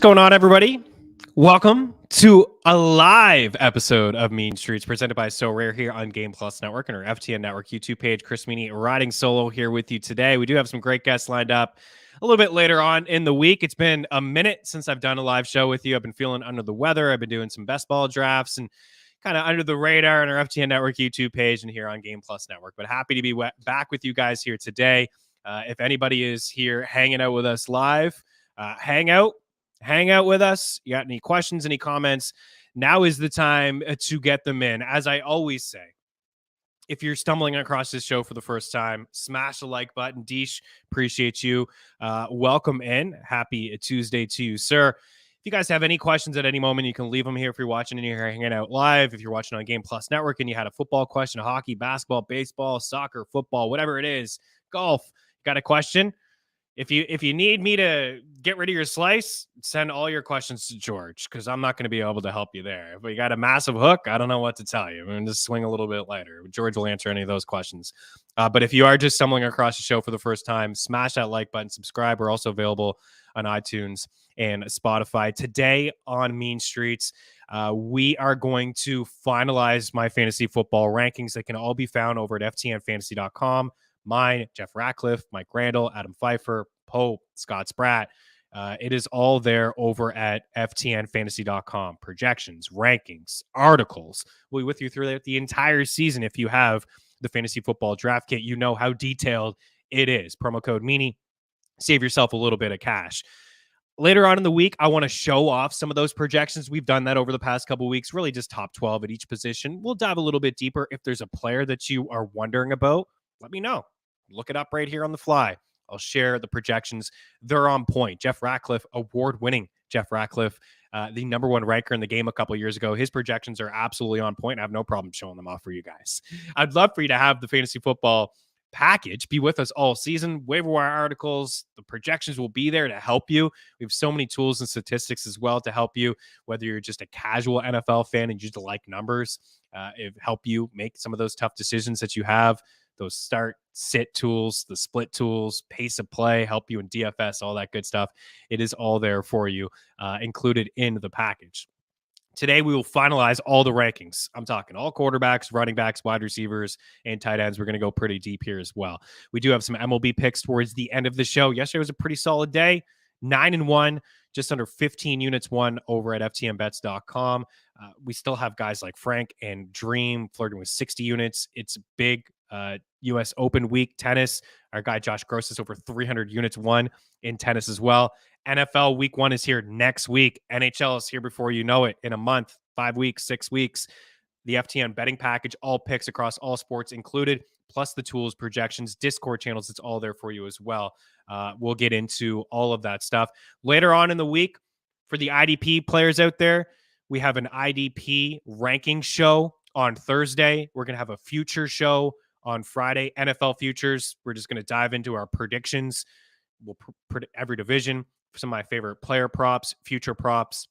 going on, everybody? Welcome to a live episode of Mean Streets presented by So Rare here on Game Plus Network and our FTN Network YouTube page. Chris Meaney riding solo here with you today. We do have some great guests lined up a little bit later on in the week. It's been a minute since I've done a live show with you. I've been feeling under the weather. I've been doing some best ball drafts and kind of under the radar on our FTN Network YouTube page and here on Game Plus Network. But happy to be back with you guys here today. If anybody is here hanging out with us live, hang out with us. You got any questions, any comments? Now is the time to get them in. As I always say, if you're stumbling across this show for the first time, smash the like button. Deesh, appreciate you. Welcome in. Happy Tuesday to you, sir. If you guys have any questions at any moment, you can leave them here if you're watching and you're hanging out live. If you're watching on Game Plus Network and you had a football question, hockey, basketball, baseball, soccer, football, whatever it is, golf, got a question? If you need me to get rid of your slice, send all your questions to George, because I'm not going to be able to help you there. If you got a massive hook, I don't know what to tell you. I'm going to just swing a little bit lighter. George will answer any of those questions. But if you are just stumbling across the show for the first time, smash that like button, subscribe. We're also available on iTunes and Spotify. Today on Mean Streets, we are going to finalize my fantasy football rankings. They can all be found over at ftnfantasy.com. Mine, Jeff Ratcliffe, Mike Randall, Adam Pfeiffer, Pope, Scott Spratt. It is all there over at ftnfantasy.com. Projections, rankings, articles. We'll be with you through the entire season. If you have the fantasy football draft kit, you know how detailed it is. Promo code Meaney. Save yourself a little bit of cash. Later on in the week, I want to show off some of those projections. We've done that over the past couple of weeks, really just top 12 at each position. We'll dive a little bit deeper. If there's a player that you are wondering about, let me know. Look it up right here on the fly. I'll share the projections. They're on point. Jeff Ratcliffe, award-winning Jeff Ratcliffe, the number one ranker in the game a couple of years ago. His projections are absolutely on point. I have no problem showing them off for you guys. I'd love for you to have the fantasy football package be with us all season. Waiver wire articles, the projections will be there to help you. We have so many tools and statistics as well to help you, whether you're just a casual NFL fan and you just like numbers, it help you make some of those tough decisions that you have. Those start, sit tools, the split tools, pace of play, help you in DFS, all that good stuff. It is all there for you, included in the package. Today, we will finalize all the rankings. I'm talking all quarterbacks, running backs, wide receivers, and tight ends. We're going to go pretty deep here as well. We do have some MLB picks towards the end of the show. Yesterday was a pretty solid day. 9-1, just under 15 units won over at ftnbets.com. We still have guys like Frank and Dream flirting with 60 units. It's big. U.S. Open week tennis. Our guy Josh Gross is over 300 units won in tennis as well. NFL week 1 is here next week. NHL is here before you know it in a month, 5 weeks, 6 weeks. The FTN betting package, all picks across all sports included, plus the tools, projections, Discord channels. It's all there for you as well. We'll get into all of that stuff later on in the week. For the IDP players out there, we have an IDP ranking show on Thursday. We're going to have a future show on Friday, NFL futures. We're just going to dive into our predictions. We'll predict every division, some of my favorite player props, future props,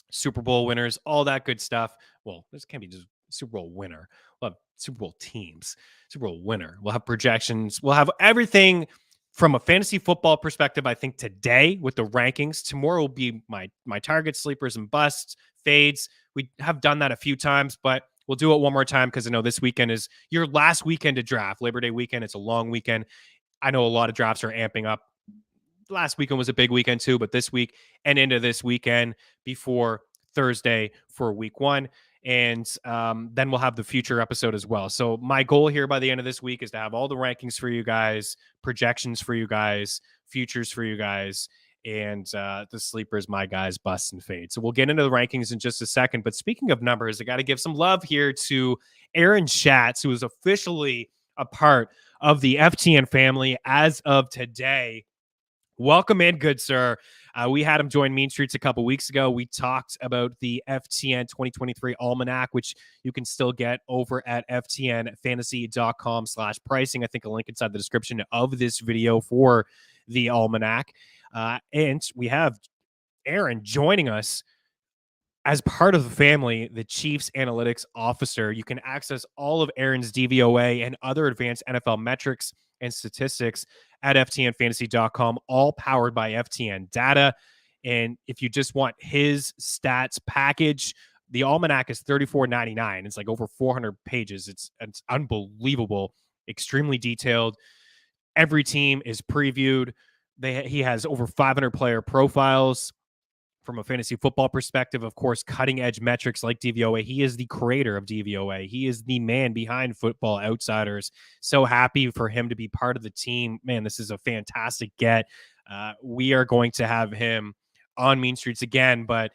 Super Bowl winners, all that good stuff. Well, this can't be just Super Bowl winner. We'll have Super Bowl teams, Super Bowl winner. We'll have projections. We'll have everything from a fantasy football perspective. I think today with the rankings, tomorrow will be my targets, sleepers, and busts, fades. We have done that a few times, but we'll do it one more time because I know this weekend is your last weekend to draft. Labor Day weekend. It's a long weekend. I know a lot of drafts are amping up. Last weekend was a big weekend too, but this week and into this weekend before Thursday for week 1. And then we'll have the future episode as well. So my goal here by the end of this week is to have all the rankings for you guys, projections for you guys, futures for you guys, and the sleepers, my guys, busts and fades. So we'll get into the rankings in just a second. But speaking of numbers, I got to give some love here to Aaron Schatz, who is officially a part of the FTN family as of today. Welcome in, good sir. We had him join Mean Streets a couple weeks ago. We talked about the FTN 2023 Almanac, which you can still get over at ftnfantasy.com/pricing. I think a link inside the description of this video for the Almanac. And we have Aaron joining us as part of the family, the Chiefs Analytics Officer. You can access all of Aaron's DVOA and other advanced NFL metrics and statistics at ftnfantasy.com, all powered by FTN data. And if you just want his stats package, the almanac is $34.99. It's like over 400 pages. It's unbelievable, extremely detailed. Every team is previewed. He has over 500 player profiles from a fantasy football perspective. Of course, cutting edge metrics like DVOA. He is the creator of DVOA. He is the man behind Football Outsiders. So happy for him to be part of the team. Man, this is a fantastic get. We are going to have him on Mean Streets again, but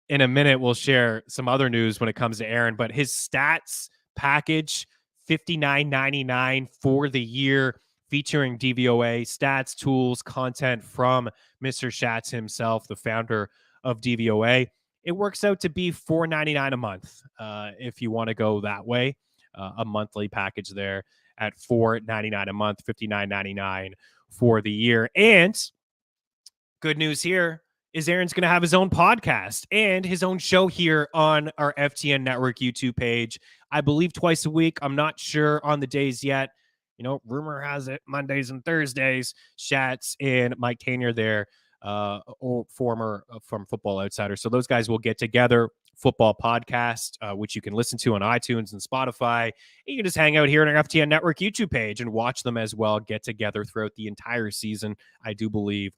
in a minute, we'll share some other news when it comes to Aaron. But his stats package, $59.99 for the year, featuring DVOA, stats, tools, content from Mr. Schatz himself, the founder of DVOA. It works out to be $4.99 a month if you want to go that way. A monthly package there at $4.99 a month, $59.99 for the year. And good news here is Aaron's going to have his own podcast and his own show here on our FTN Network YouTube page. I believe twice a week. I'm not sure on the days yet. You know, rumor has it Mondays and Thursdays. Schatz and Mike Tanier there, former from Football Outsiders. So those guys will get together, football podcast, which you can listen to on iTunes and Spotify. You can just hang out here on our FTN Network YouTube page and watch them as well, get together throughout the entire season, I do believe.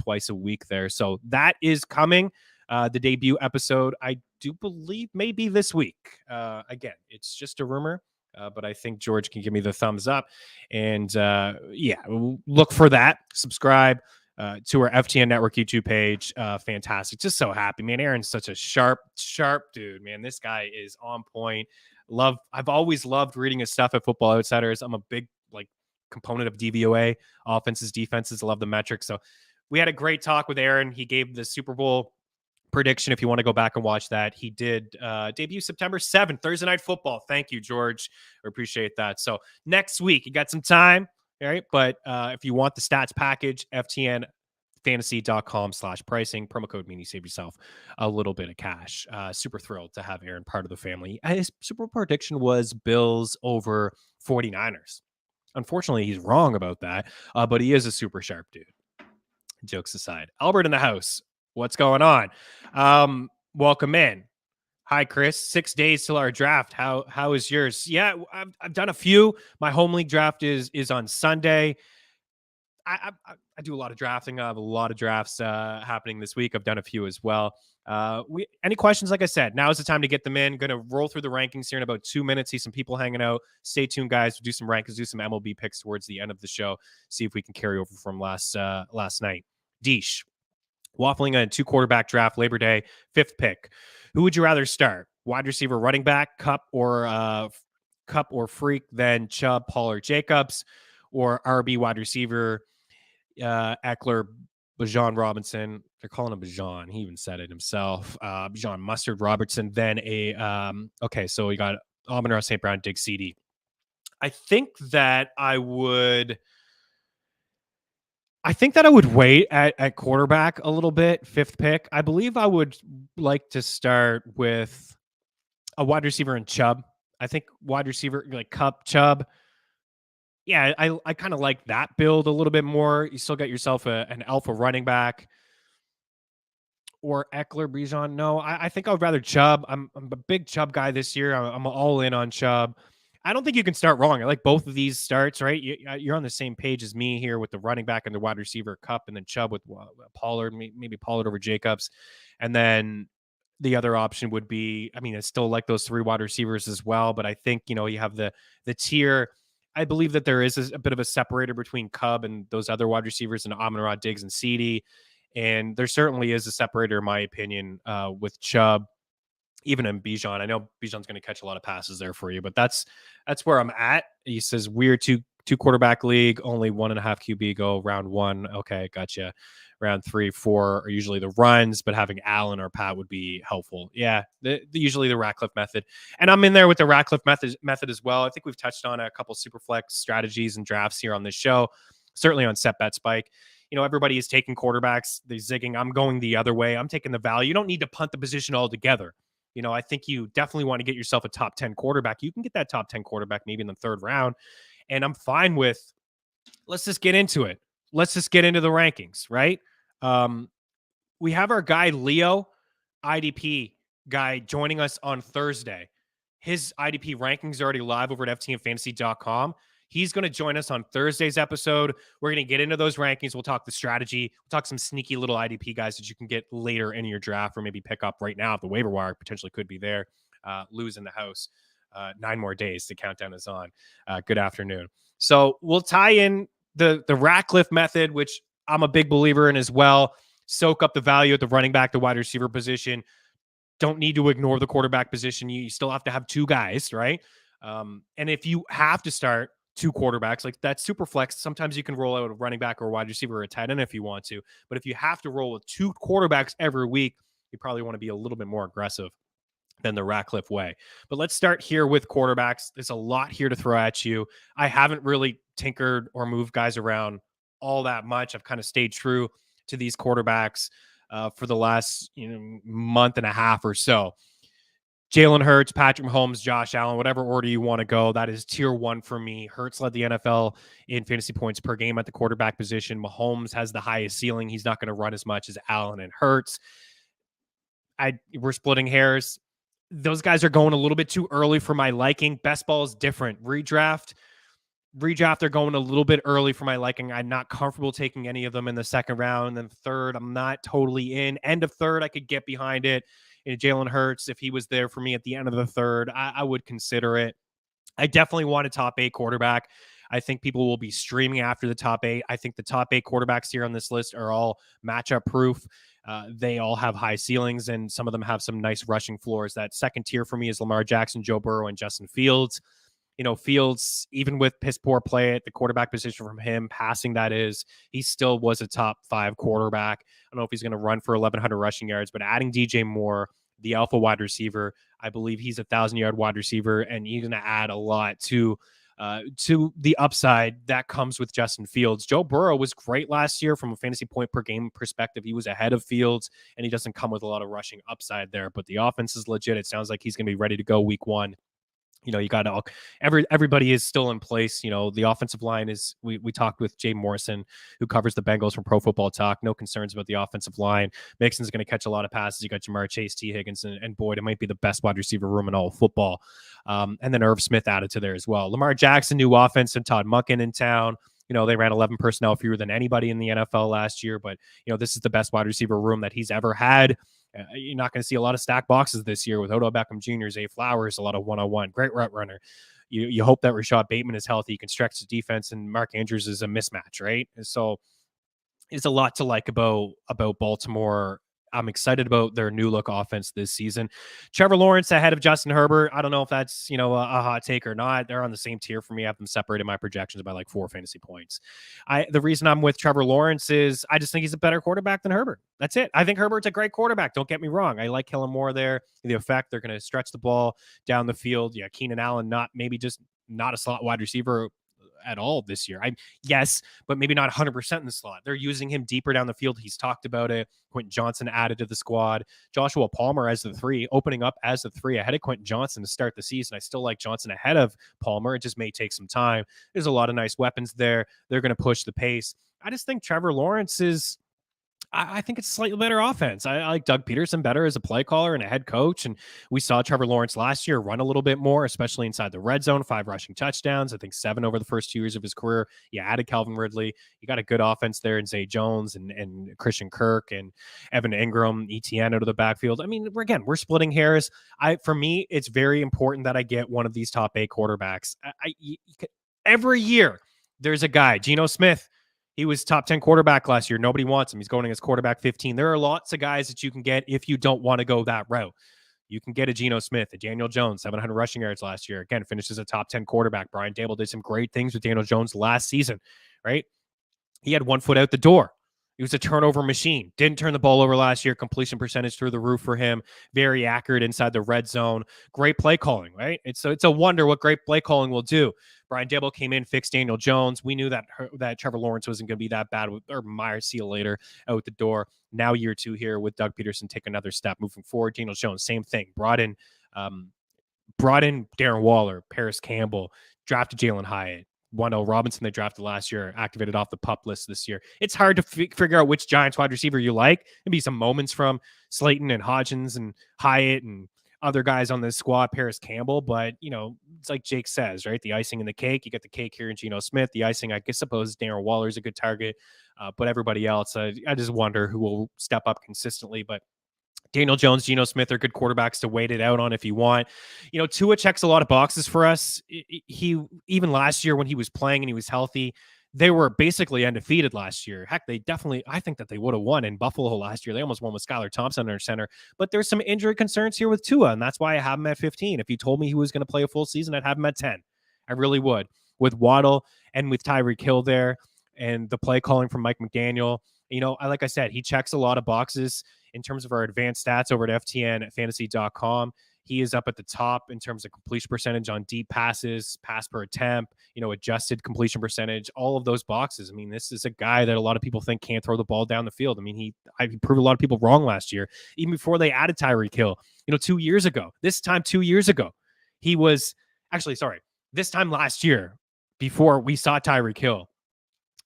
Twice a week there. So that is coming. The debut episode, I do believe, maybe this week. Again, it's just a rumor, but I think George can give me the thumbs up. And yeah, look for that. Subscribe to our FTN Network YouTube page. Fantastic. Just so happy, man. Aaron's such a sharp dude, man. This guy is on point. I've always loved reading his stuff at Football Outsiders. I'm a big component of DVOA, offenses, defenses. I love the metrics. So we had a great talk with Aaron. He gave the Super Bowl prediction. If you want to go back and watch that, he did debut September 7th, Thursday Night Football. Thank you, George. I appreciate that. So next week, you got some time, all right? But if you want the stats package, ftnfantasy.com/pricing, promo code Meaney, save yourself a little bit of cash. Super thrilled to have Aaron part of the family. His Super Bowl prediction was Bills over 49ers. Unfortunately, he's wrong about that, but he is a super sharp dude. Jokes aside, Albert in the house. What's going on? Welcome in. Hi, Chris. 6 days till our draft. How is yours? Yeah, I've done a few. My home league draft is on Sunday. I do a lot of drafting. I have a lot of drafts happening this week. I've done a few as well. Any questions? Like I said, now is the time to get them in. Going to roll through the rankings here in about 2 minutes. See some people hanging out. Stay tuned, guys. We'll do some rankings, do some MLB picks towards the end of the show. See if we can carry over from last night. Deesh, waffling on a 2-quarterback draft, Labor Day, 5th pick. Who would you rather start? Wide receiver, running back, Cup or Freak, then Chubb, Pollard, Jacobs, or RB wide receiver, Eckler, Bijan Robinson. They're calling him Bijan. He even said it himself. Bijan Mustard Robertson. Then so we got Amon-Ra St. Brown, Dig CD. I think that I would wait at quarterback a little bit, 5th pick. I believe I would like to start with a wide receiver in Chubb. I think wide receiver like Cup, Chubb. Yeah, I kind of like that build a little bit more. You still got yourself an alpha running back. Or Eckler, Bijan. No, I think I would rather Chubb. I'm a big Chubb guy this year. I'm all in on Chubb. I don't think you can start wrong. I like both of these starts, right? You're on the same page as me here with the running back and the wide receiver, Cup, and then Chubb with Pollard, maybe Pollard over Jacobs. And then the other option would be, I mean, I still like those 3 wide receivers as well, but I think, you have the tier. I believe that there is a bit of a separator between Cubb and those other wide receivers and Amon-Ra, Diggs, and CD. And there certainly is a separator, in my opinion, with Chubb, even in Bijan. I know Bijan's going to catch a lot of passes there for you, but that's where I'm at. He says weird two quarterback league, only 1.5 QB go round 1. Okay, gotcha. Round 3, 4 are usually the runs, but having Allen or Pat would be helpful. Yeah, usually the Ratcliffe method, and I'm in there with the Ratcliffe method as well. I think we've touched on a couple Superflex strategies and drafts here on this show, certainly on Set Bet Spike. Everybody is taking quarterbacks. They're zigging. I'm going the other way. I'm taking the value. You don't need to punt the position altogether. I think you definitely want to get yourself a top 10 quarterback. You can get that top 10 quarterback maybe in the 3rd round. And I'm fine with, let's just get into it. Let's just get into the rankings, right? we have our guy Leo, IDP guy, joining us on Thursday. His IDP rankings are already live over at ftnfantasy.com. He's going to join us on Thursday's episode. We're going to get into those rankings. We'll talk the strategy. We'll talk some sneaky little IDP guys that you can get later in your draft or maybe pick up right now if the waiver wire potentially could be there. Lose in the house. 9 more days. The countdown is on. Good afternoon. So we'll tie in the Ratcliffe method, which I'm a big believer in as well. Soak up the value at the running back, the wide receiver position. Don't need to ignore the quarterback position. You still have to have 2 guys, right? And if you have to start 2 quarterbacks, like that super flex, sometimes you can roll out a running back or a wide receiver or a tight end if you want to. But if you have to roll with 2 quarterbacks every week, you probably want to be a little bit more aggressive than the Ratcliffe way. But let's start here with quarterbacks. There's a lot here to throw at you. I haven't really tinkered or moved guys around all that much. I've kind of stayed true to these quarterbacks for the last month and a half or so. Jalen Hurts, Patrick Mahomes, Josh Allen, whatever order you want to go, that is tier 1 for me. Hurts led the NFL in fantasy points per game at the quarterback position. Mahomes has the highest ceiling. He's not going to run as much as Allen and Hurts. We're splitting hairs. Those guys are going a little bit too early for my liking. Best ball is different. Redraft, they're going a little bit early for my liking. I'm not comfortable taking any of them in the second round. And then third, I'm not totally in. End of third, I could get behind it. Jalen Hurts, if he was there for me at the end of the third, I would consider it. I definitely want a top 8 quarterback. I think people will be streaming after the top 8. I think the top 8 quarterbacks here on this list are all matchup proof. They all have high ceilings, and some of them have some nice rushing floors. That second tier for me is Lamar Jackson, Joe Burrow, and Justin Fields. Fields, even with piss poor play at the quarterback position from him, passing that is, he still was a top 5 quarterback. I don't know if he's going to run for 1,100 rushing yards, but adding DJ Moore, the alpha wide receiver, I believe he's a 1,000-yard wide receiver, and he's going to add a lot to the upside that comes with Justin Fields. Joe Burrow was great last year from a fantasy point per game perspective. He was ahead of Fields, and he doesn't come with a lot of rushing upside there, but the offense is legit. It sounds like he's going to be ready to go week 1. You got to everybody is still in place. The offensive line is, we talked with Jay Morrison, who covers the Bengals from Pro Football Talk. No concerns about the offensive line. Mixon's going to catch a lot of passes. You got Jamar Chase, T. Higgins, and Boyd. It might be the best wide receiver room in all of football. And then Irv Smith added to there as well. Lamar Jackson, new offense, and Todd Monken in town. They ran 11 personnel fewer than anybody in the NFL last year, but this is the best wide receiver room that he's ever had. You're not going to see a lot of stack boxes this year with Odell Beckham Jr., Zay Flowers, a lot of one-on-one. Great route runner. You hope that Rashad Bateman is healthy. You can stretch the defense, and Mark Andrews is a mismatch, right? And so it's a lot to like about Baltimore. I'm excited about their new look offense this season. Trevor Lawrence ahead of Justin Herbert. I don't know if that's, a hot take or not. They're on the same tier for me. I have them separated my projections by like 4 fantasy points. The reason I'm with Trevor Lawrence is I just think he's a better quarterback than Herbert. That's it. I think Herbert's a great quarterback. Don't get me wrong. I like Kellen Moore there. The effect, they're going to stretch the ball down the field. Yeah, Keenan Allen, not a slot wide receiver at all this year. Yes, but maybe not 100% in the slot. They're using him deeper down the field. He's talked about it. Quentin Johnson added to the squad. Joshua Palmer as the 3, opening up as the 3 ahead of Quentin Johnson to start the season. I still like Johnson ahead of Palmer. It just may take some time. There's a lot of nice weapons there. They're going to push the pace. I just think Trevor Lawrence is, I think it's a slightly better offense. I like Doug Peterson better as a play caller and a head coach. And we saw Trevor Lawrence last year run a little bit more, especially inside the red zone, 5 rushing touchdowns. I think 7 over the first 2 years of his career. You added Calvin Ridley. You got a good offense there in Zay Jones and Christian Kirk and Evan Ingram, ETN out of the backfield. I mean, we're splitting hairs. For me, it's very important that I get one of these top 8 quarterbacks. Every year, there's a guy, Geno Smith. He was top 10 quarterback last year. Nobody wants him. He's going against quarterback 15. There are lots of guys that you can get if you don't want to go that route. You can get a Geno Smith, a Daniel Jones, 700 rushing yards last year. Again, finishes a top 10 quarterback. Brian Daboll did some great things with Daniel Jones last season, right? He had 1 foot out the door. He was a turnover machine. Didn't turn the ball over last year. Completion percentage through the roof for him. Very accurate inside the red zone. Great play calling, right? It's a wonder what great play calling will do. Brian Daboll came in, fixed Daniel Jones. We knew that Trevor Lawrence wasn't going to be that bad. Or Myers, see you later, out the door. Now year 2 here with Doug Peterson, take another step moving forward. Daniel Jones, same thing. Brought in Darren Waller, Paris Campbell, drafted Jalen Hyatt. Wendell Robinson they drafted last year, activated off the pup list this year. It's hard to figure out which Giants wide receiver you like. Maybe some moments from Slayton and Hodgins and Hyatt and other guys on this squad, Paris Campbell, but it's like Jake says, right? The icing in the cake. You get the cake here in Geno Smith. The icing, I guess, suppose Darren Waller is a good target, but everybody else, I just wonder who will step up consistently. But Daniel Jones, Geno Smith are good quarterbacks to wait it out on if you want. Tua checks a lot of boxes for us. He even last year when he was playing and he was healthy, they were basically undefeated last year. Heck, I think that they would have won in Buffalo last year. They almost won with Skylar Thompson under center. But there's some injury concerns here with Tua, and that's why I have him at 15. If you told me he was going to play a full season, I'd have him at 10. I really would. With Waddle and with Tyreek Hill there and the play calling from Mike McDaniel, like I said, he checks a lot of boxes in terms of our advanced stats over at ftnfantasy.com. He is up at the top in terms of completion percentage on deep passes, pass per attempt, adjusted completion percentage, all of those boxes. I mean, this is a guy that a lot of people think can't throw the ball down the field. I mean, he proved a lot of people wrong last year, even before they added Tyreek Hill. 2 years ago, this time he was actually, sorry, this time last year before we saw Tyreek Hill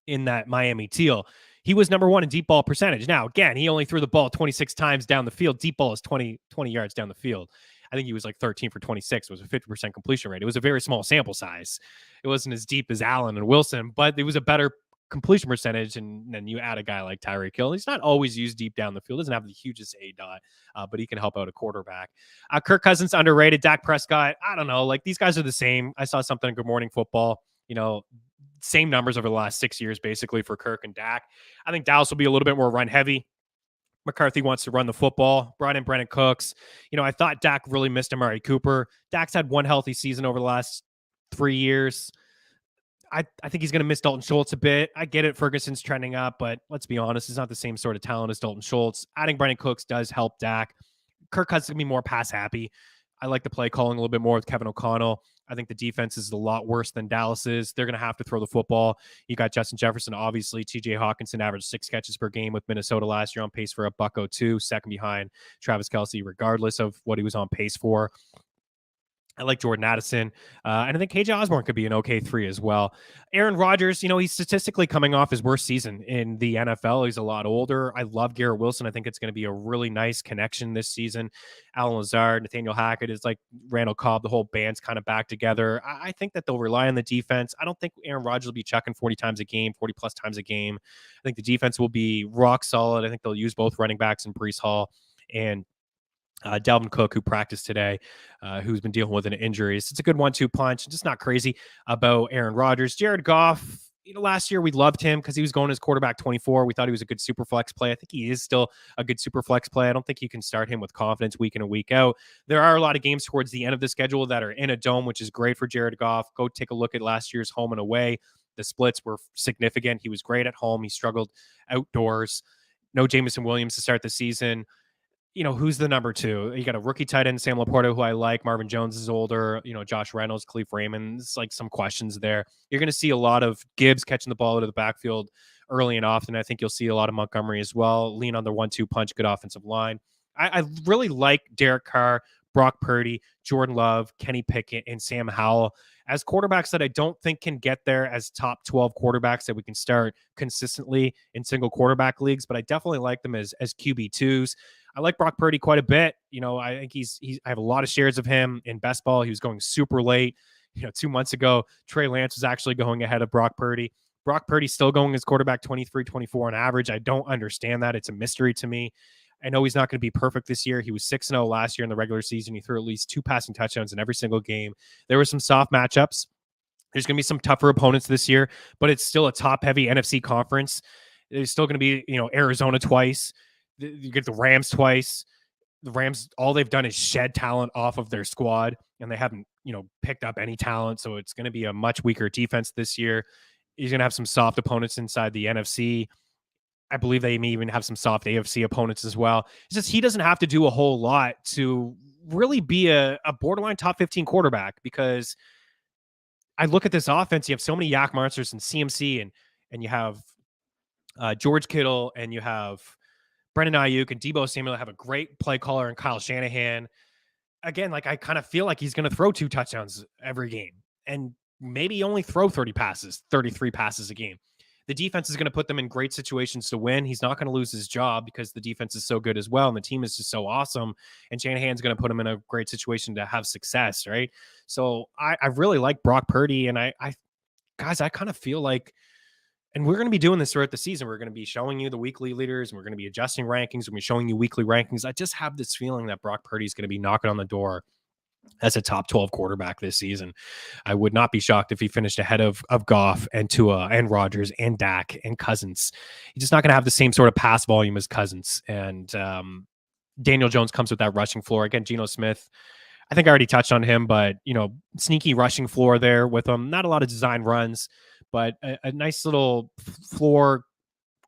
in that Miami teal, he was number one in deep ball percentage. Now, again, he only threw the ball 26 times down the field. Deep ball is 20 yards down the field. I think he was like 13 for 26. It was a 50% completion rate. It was a very small sample size. It wasn't as deep as Allen and Wilson, but it was a better completion percentage. And then you add a guy like Tyreek Hill. He's not always used deep down the field. Doesn't have the hugest ADOT, but he can help out a quarterback. Kirk Cousins underrated. Dak Prescott, I don't know. Like, these guys are the same. I saw something in Good Morning Football, same numbers over the last 6 years, basically, for Kirk and Dak. I think Dallas will be a little bit more run heavy. McCarthy wants to run the football. Brought in Brandon Cooks. I thought Dak really missed Amari Cooper. Dak's had one healthy season over the last 3 years. I think he's going to miss Dalton Schultz a bit. I get it. Ferguson's trending up, but let's be honest, he's not the same sort of talent as Dalton Schultz. Adding Brandon Cooks does help Dak. Kirk Cousins is going to be more pass happy. I like the play calling a little bit more with Kevin O'Connell. I think the defense is a lot worse than Dallas is. They're going to have to throw the football. You got Justin Jefferson, obviously. TJ Hawkinson averaged 6 catches per game with Minnesota last year, on pace for a $102, second behind Travis Kelce, regardless of what he was on pace for. I like Jordan Addison. And I think KJ Osborne could be an okay 3 as well. Aaron Rodgers, he's statistically coming off his worst season in the NFL. He's a lot older. I love Garrett Wilson. I think it's going to be a really nice connection this season. Alan Lazard, Nathaniel Hackett is like Randall Cobb. The whole band's kind of back together. I think that they'll rely on the defense. I don't think Aaron Rodgers will be chucking 40 times a game, 40 plus times a game. I think the defense will be rock solid. I think they'll use both running backs in Breece Hall and Dalvin Cook, who practiced today, who's been dealing with an injury. It's a good 1-2 punch. Just not crazy about Aaron Rodgers. Jared Goff, last year we loved him because he was going as quarterback 24. We thought he was a good super flex play. I think he is still a good super flex play. I don't think you can start him with confidence week in and week out. There are a lot of games towards the end of the schedule that are in a dome, which is great for Jared Goff. Go take a look at last year's home and away. The splits were significant. He was great at home. He struggled outdoors. No Jameson Williams to start the season. Who's the number 2? You got a rookie tight end, Sam Laporta, who I like. Marvin Jones is older. Josh Reynolds, Khalif Raymond. It's like some questions there. You're going to see a lot of Gibbs catching the ball out of the backfield early and often. I think you'll see a lot of Montgomery as well. Lean on the 1-2 punch, good offensive line. I really like Derek Carr, Brock Purdy, Jordan Love, Kenny Pickett, and Sam Howell as quarterbacks that I don't think can get there as top 12 quarterbacks that we can start consistently in single quarterback leagues, but I definitely like them as QB2s. I like Brock Purdy quite a bit. I think I have a lot of shares of him in best ball. He was going super late. 2 months ago, Trey Lance was actually going ahead of Brock Purdy. Brock Purdy's still going as quarterback 23, 24 on average. I don't understand that. It's a mystery to me. I know he's not going to be perfect this year. He was 6-0 last year in the regular season. He threw at least 2 passing touchdowns in every single game. There were some soft matchups. There's going to be some tougher opponents this year, but it's still a top-heavy NFC conference. There's still going to be, Arizona twice. You get the Rams twice. The Rams, all they've done is shed talent off of their squad, and they haven't, picked up any talent. So it's going to be a much weaker defense this year. He's going to have some soft opponents inside the NFC. I believe they may even have some soft AFC opponents as well. It's just he doesn't have to do a whole lot to really be a borderline top 15 quarterback, because I look at this offense. You have so many yak monsters and CMC, and you have George Kittle, and you have Brendan Ayuk and Deebo Samuel have a great play caller, and Kyle Shanahan. Again, I kind of feel like he's going to throw 2 touchdowns every game. And maybe only throw 30 passes, 33 passes a game. The defense is going to put them in great situations to win. He's not going to lose his job because the defense is so good as well. And the team is just so awesome. And Shanahan's going to put him in a great situation to have success, right? So I really like Brock Purdy. And guys, I kind of feel like, and we're going to be doing this throughout the season. We're going to be showing you the weekly leaders, and we're going to be adjusting rankings. We're going to be showing you weekly rankings. I just have this feeling that Brock Purdy is going to be knocking on the door as a top 12 quarterback this season. I would not be shocked if he finished ahead of Goff and Tua and Rodgers and Dak and Cousins. He's just not going to have the same sort of pass volume as Cousins. And Daniel Jones comes with that rushing floor. Again, Geno Smith, I think I already touched on him, but, sneaky rushing floor there with him. Not a lot of design runs, but a nice little floor.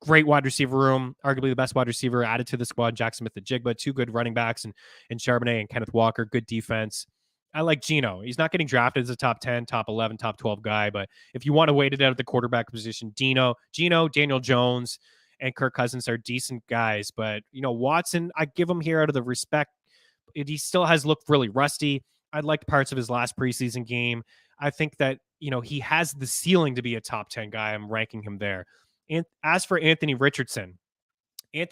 Great wide receiver room, arguably the best wide receiver added to the squad, Jack Smith and Jigba, two good running backs, and Charbonnet and Kenneth Walker, good defense. I like Geno. He's not getting drafted as a top 10, top 11, top 12 guy, but if you want to wait it out at the quarterback position, Geno, Daniel Jones, and Kirk Cousins are decent guys. But, Watson, I give him here out of the respect. He still has looked really rusty. I liked parts of his last preseason game. I think that, he has the ceiling to be a top 10 guy. I'm ranking him there. And as for Anthony Richardson, I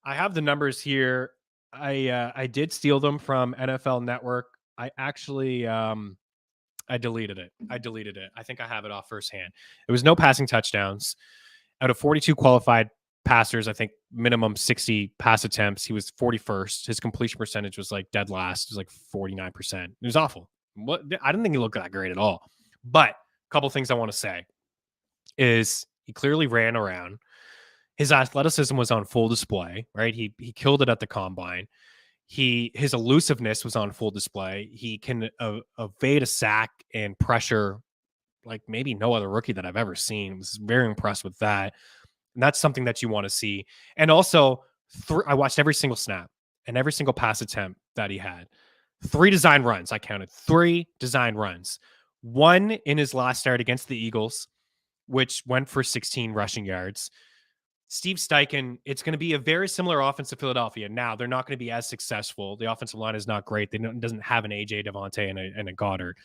have the numbers here. I did steal them from NFL Network. I actually I deleted it. I think I have it off firsthand. There was no passing touchdowns. Out of 42 qualified passers, I think minimum 60 pass attempts. He was 41st. His completion percentage was like dead last. It was like 49%. It was awful. I didn't think he looked that great at all. But a couple things I want to say is he clearly ran around. His athleticism was on full display, right? He killed it at the combine. His elusiveness was on full display. He can evade a sack and pressure like maybe no other rookie that I've ever seen. I was very impressed with that. And that's something that you want to see. And also, I watched every single snap and every single pass attempt that he had. 3 design runs. I counted 3 design runs. 1 in his last start against the Eagles, which went for 16 rushing yards. Steve Steichen, it's going to be a very similar offense to Philadelphia. Now, they're not going to be as successful. The offensive line is not great. It doesn't have an A.J. Devontae and a Goddard.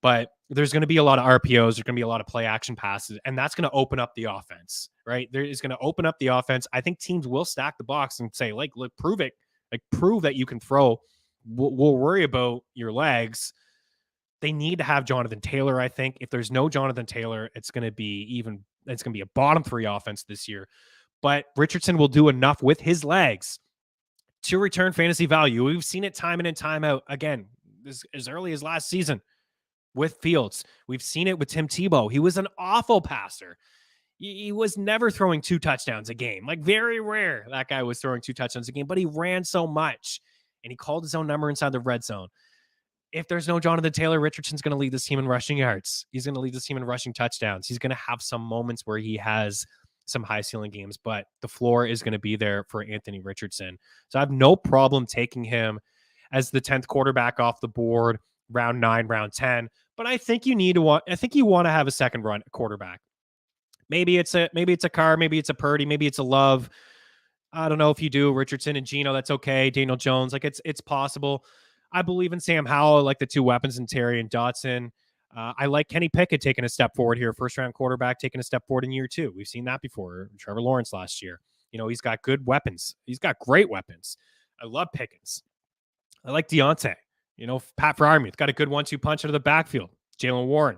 But there's going to be a lot of RPOs. There's going to be a lot of play action passes, and that's going to open up the offense, right? There is going to open up the offense. I think teams will stack the box and say, look, prove it. Prove that you can throw. We'll worry about your legs. They need to have Jonathan Taylor, I think. If there's no Jonathan Taylor, it's going to be a bottom 3 offense this year. But Richardson will do enough with his legs to return fantasy value. We've seen it time in and time out. Again, as early as last season with Fields. We've seen it with Tim Tebow. He was an awful passer. He was never throwing 2 touchdowns a game. Like, very rare that guy was throwing 2 touchdowns a game, but he ran so much, and he called his own number inside the red zone. If there's no Jonathan Taylor, Richardson's going to lead this team in rushing yards. He's going to lead this team in rushing touchdowns. He's going to have some moments where he has some high ceiling games, but the floor is going to be there for Anthony Richardson. So I have no problem taking him as the 10th quarterback off the board, round 9, round 10. But I think you want to have a second run quarterback. Maybe it's a Carr, maybe it's a Purdy, maybe it's a Love. I don't know if you do Richardson and Geno, that's okay. Daniel Jones, like it's possible. I believe in Sam Howell. I like the 2 weapons in Terry and Dotson. I like Kenny Pickett taking a step forward here. First round quarterback taking a step forward in year 2. We've seen that before. Trevor Lawrence last year. He's got good weapons. He's got great weapons. I love Pickens. I like Deontay. Pat Freiermuth got a good 1-2 punch out of the backfield. Jalen Warren,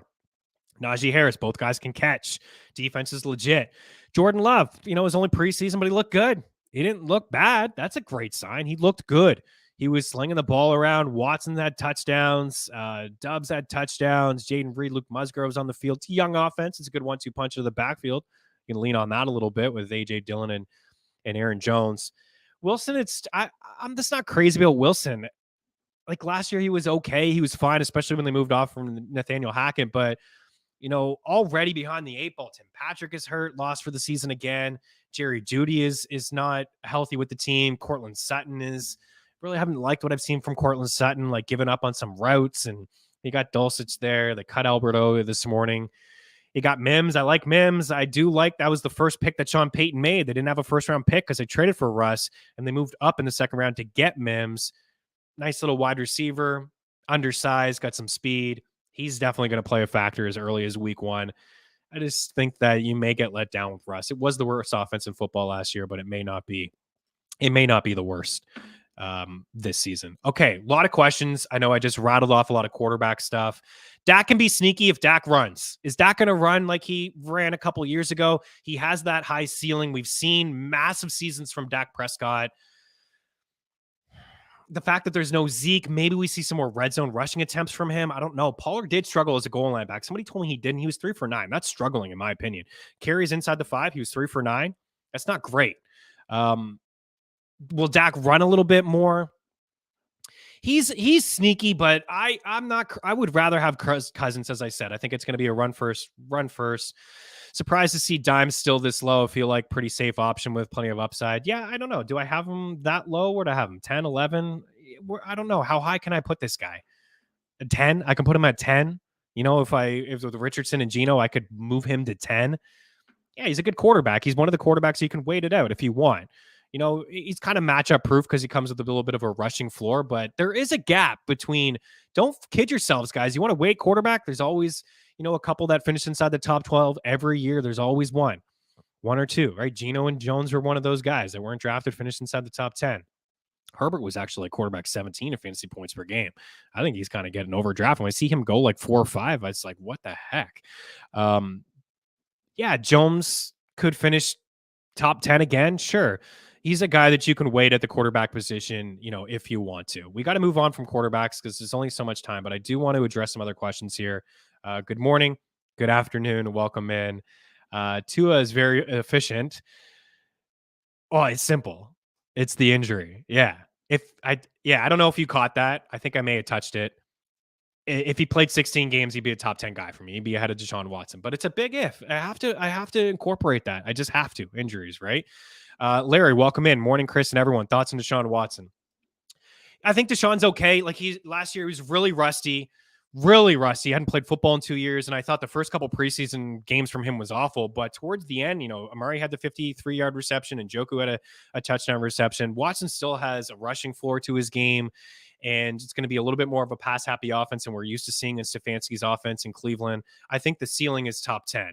Najee Harris, both guys can catch. Defense is legit. Jordan Love, it was only preseason, but he looked good. He didn't look bad. That's a great sign. He looked good. He was slinging the ball around. Watson had touchdowns. Dubs had touchdowns. Jaden Reed, Luke Musgrove's on the field. It's a young offense. It's a good 1-2 punch to the backfield. You can lean on that a little bit with A.J. Dillon and Aaron Jones. Wilson, I'm just not crazy about Wilson. Like, last year, he was okay. He was fine, especially when they moved off from Nathaniel Hackett. But, already behind the 8 ball. Tim Patrick is hurt, lost for the season again. Jerry Jeudy is not healthy with the team. Cortland Sutton is... Really haven't liked what I've seen from Cortland Sutton, like giving up on some routes, and he got Dulcich there. They cut Alberto this morning. He got Mims. I like Mims. I do like that was the first pick that Sean Payton made. They didn't have a first-round pick because they traded for Russ, and they moved up in the second round to get Mims. Nice little wide receiver, undersized, got some speed. he's definitely going to play a factor as early as week 1. I just think that you may get let down with Russ. It was the worst offense in football last year, but it may not be. It may not be the worst this season. Okay, a lot of questions. I know I just rattled off a lot of quarterback stuff. Dak can be sneaky if Dak runs. Is Dak going to run like he ran a couple years ago? He has that high ceiling. We've seen massive seasons from Dak Prescott. The fact that there's no Zeke, maybe we see some more red zone rushing attempts from him. I don't know. Pollard did struggle as a goal line back. Somebody told me he didn't. He was 3 for 9. That's struggling, in my opinion. Carries inside the 5. He was 3 for 9. That's not great. Will Dak run a little bit more? He's sneaky, but I'm not. I would rather have Cousins, as I said. I think it's going to be a run first. Surprised to see Dimes still this low. I feel like pretty safe option with plenty of upside. Yeah, I don't know. Do I have him that low? Where do I have him? 10, 11? I don't know. How high can I put this guy? 10? I can put him at 10. You know, if with Richardson and Geno, I could move him to 10. Yeah, he's a good quarterback. He's one of the quarterbacks you can wait it out if you want. You know, he's kind of matchup proof because he comes with a little bit of a rushing floor, but there is a gap between, don't kid yourselves, guys. You want to wait quarterback? There's always, a couple that finish inside the top 12 every year. There's always one or two, right? Geno and Jones were one of those guys that weren't drafted, finished inside the top 10. Herbert was actually like quarterback 17 in fantasy points per game. I think he's kind of getting overdrafted. When I see him go like 4 or 5, I was like, what the heck? Yeah, Jones could finish top 10 again. Sure. He's a guy that you can wait at the quarterback position, if you want to. We got to move on from quarterbacks because there's only so much time, but I do want to address some other questions here. Good morning, good afternoon, welcome in. Tua is very efficient. Oh, it's simple. It's the injury. Yeah. I don't know if you caught that. I think I may have touched it. If he played 16 games, he'd be a top 10 guy for me. He'd be ahead of Deshaun Watson, but it's a big if. I have to incorporate that. I just have to. Injuries, right? Larry, welcome in. Morning, Chris and everyone. Thoughts on Deshaun Watson? I think Deshaun's okay. Like last year, he was really rusty. He hadn't played football in 2 years, and I thought the first couple preseason games from him was awful. But towards the end, Amari had the 53-yard reception, and Njoku had a touchdown reception. Watson still has a rushing floor to his game, and it's going to be a little bit more of a pass-happy offense than we're used to seeing in Stefanski's offense in Cleveland. I think the ceiling is top 10.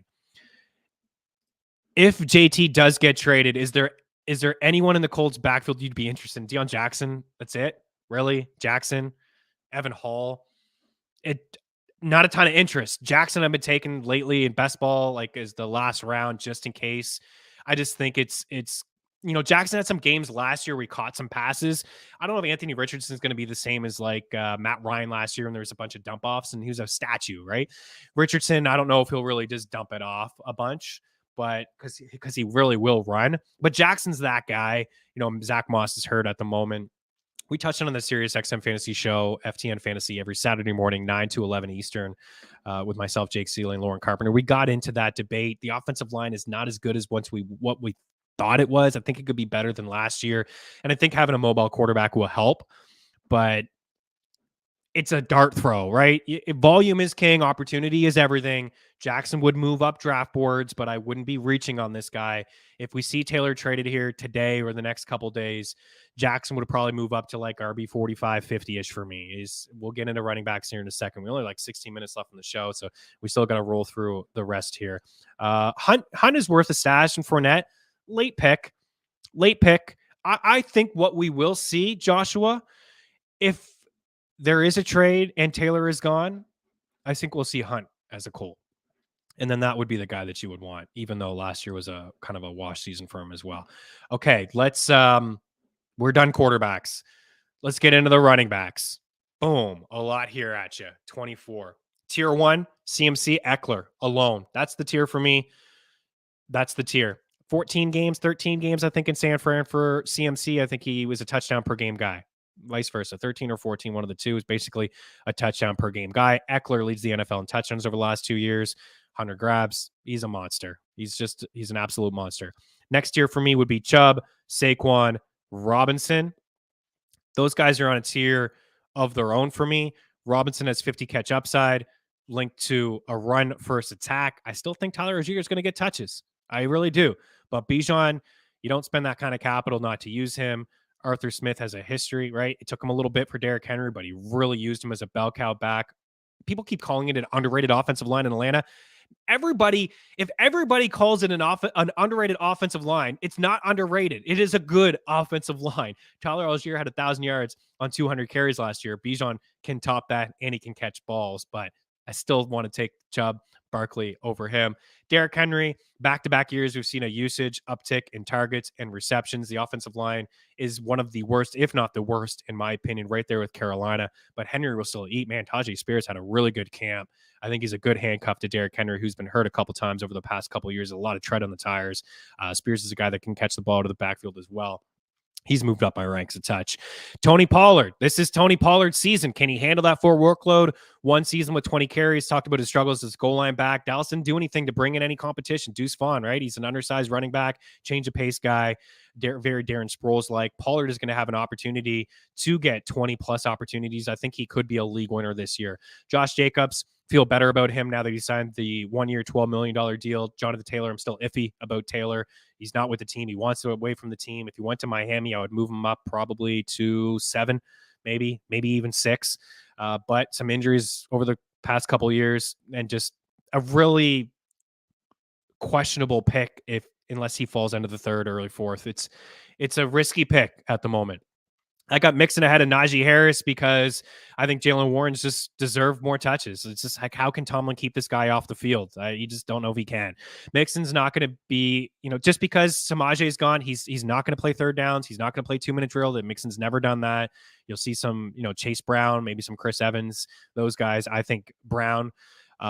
If JT does get traded, is there anyone in the Colts backfield you'd be interested in? Deion Jackson? That's it? Really? Jackson? Evan Hall? Not a ton of interest. Jackson I've been taking lately in best ball, like as the last round, just in case. I just think it's Jackson had some games last year where he caught some passes. I don't know if Anthony Richardson is going to be the same as like Matt Ryan last year when there was a bunch of dump offs and he was a statue, right? Richardson, I don't know if he'll really just dump it off a bunch, but because he really will run. But Jackson's that guy. Zach Moss is hurt at the moment. We touched on the SiriusXM Fantasy Show, FTN Fantasy, every Saturday morning, 9 to 11 Eastern, with myself, Jake Seeley, and Lauren Carpenter. We got into that debate. The offensive line is not as good as what we thought it was. I think it could be better than last year, and I think having a mobile quarterback will help, but it's a dart throw, right? Volume is king. Opportunity is everything. Jackson would move up draft boards, but I wouldn't be reaching on this guy. If we see Taylor traded here today or the next couple days, Jackson would probably move up to like RB 45, 50-ish for me. We'll get into running backs here in a second. We only like 16 minutes left in the show, so we still got to roll through the rest here. Hunt is worth a stash, and Fournette, late pick. I think what we will see, Joshua, if there is a trade and Taylor is gone, I think we'll see Hunt as a Colt. And then that would be the guy that you would want, even though last year was a kind of a wash season for him as well. Okay, let's we're done quarterbacks. Let's get into the running backs. Boom, a lot here at you. 24. Tier 1, CMC, Eckler alone. That's the tier for me. That's the tier. 14 games, 13 games, I think, in San Fran for CMC. I think he was a touchdown per game guy. Vice versa, 13 or 14, one of the two is basically a touchdown per game guy. Eckler leads the NFL in touchdowns over the last 2 years. 100 grabs. He's a monster. He's an absolute monster. Next tier for me would be Chubb, Saquon, Robinson. Those guys are on a tier of their own for me. Robinson has 50 catch upside linked to a run first attack. I still think Tyler Rozier is going to get touches. I really do. But Bijan, you don't spend that kind of capital not to use him. Arthur Smith has a history, right? It took him a little bit for Derrick Henry, but he really used him as a bell cow back. people keep calling it an underrated offensive line in Atlanta. If everybody calls it an underrated offensive line, it's not underrated. It is a good offensive line. Tyler Algier had 1,000 yards on 200 carries last year. Bijan can top that, and he can catch balls, but I still want to take Chubb Barkley over him. Derrick Henry, back-to-back years, we've seen a usage uptick in targets and receptions. The offensive line is one of the worst, if not the worst, in my opinion, right there with Carolina. But Henry will still eat. Man, Tajay Spears had a really good camp. I think he's a good handcuff to Derrick Henry, who's been hurt a couple times over the past couple of years. A lot of tread on the tires. Spears is a guy that can catch the ball to the backfield as well. He's moved up my ranks a touch. Tony Pollard. This is Tony Pollard's season. Can he handle that full workload? One season with 20 carries. Talked about his struggles as goal line back. Dallas didn't do anything to bring in any competition. Deuce Vaughn, right? He's an undersized running back, change of pace guy, very Darren Sproles-like. Pollard is going to have an opportunity to get 20-plus opportunities. I think he could be a league winner this year. Josh Jacobs, feel better about him now that he signed the 1 year, $12 million deal. Jonathan Taylor, I'm still iffy about Taylor. He's not with the team. He wants to away from the team. If he went to Miami, I would move him up probably to 7, maybe even 6. But some injuries over the past couple of years and just a really questionable pick unless he falls into the 3rd, early 4th. It's a risky pick at the moment. I got Mixon ahead of Najee Harris because I think Jaylen Warren's just deserved more touches. It's just like, how can Tomlin keep this guy off the field? You just don't know if he can. Mixon's not going to be, just because Samaje is gone, he's not going to play 3rd downs. He's not going to play 2-minute drill. That Mixon's never done that. You'll see some, Chase Brown, maybe some Chris Evans, those guys. I think Brown.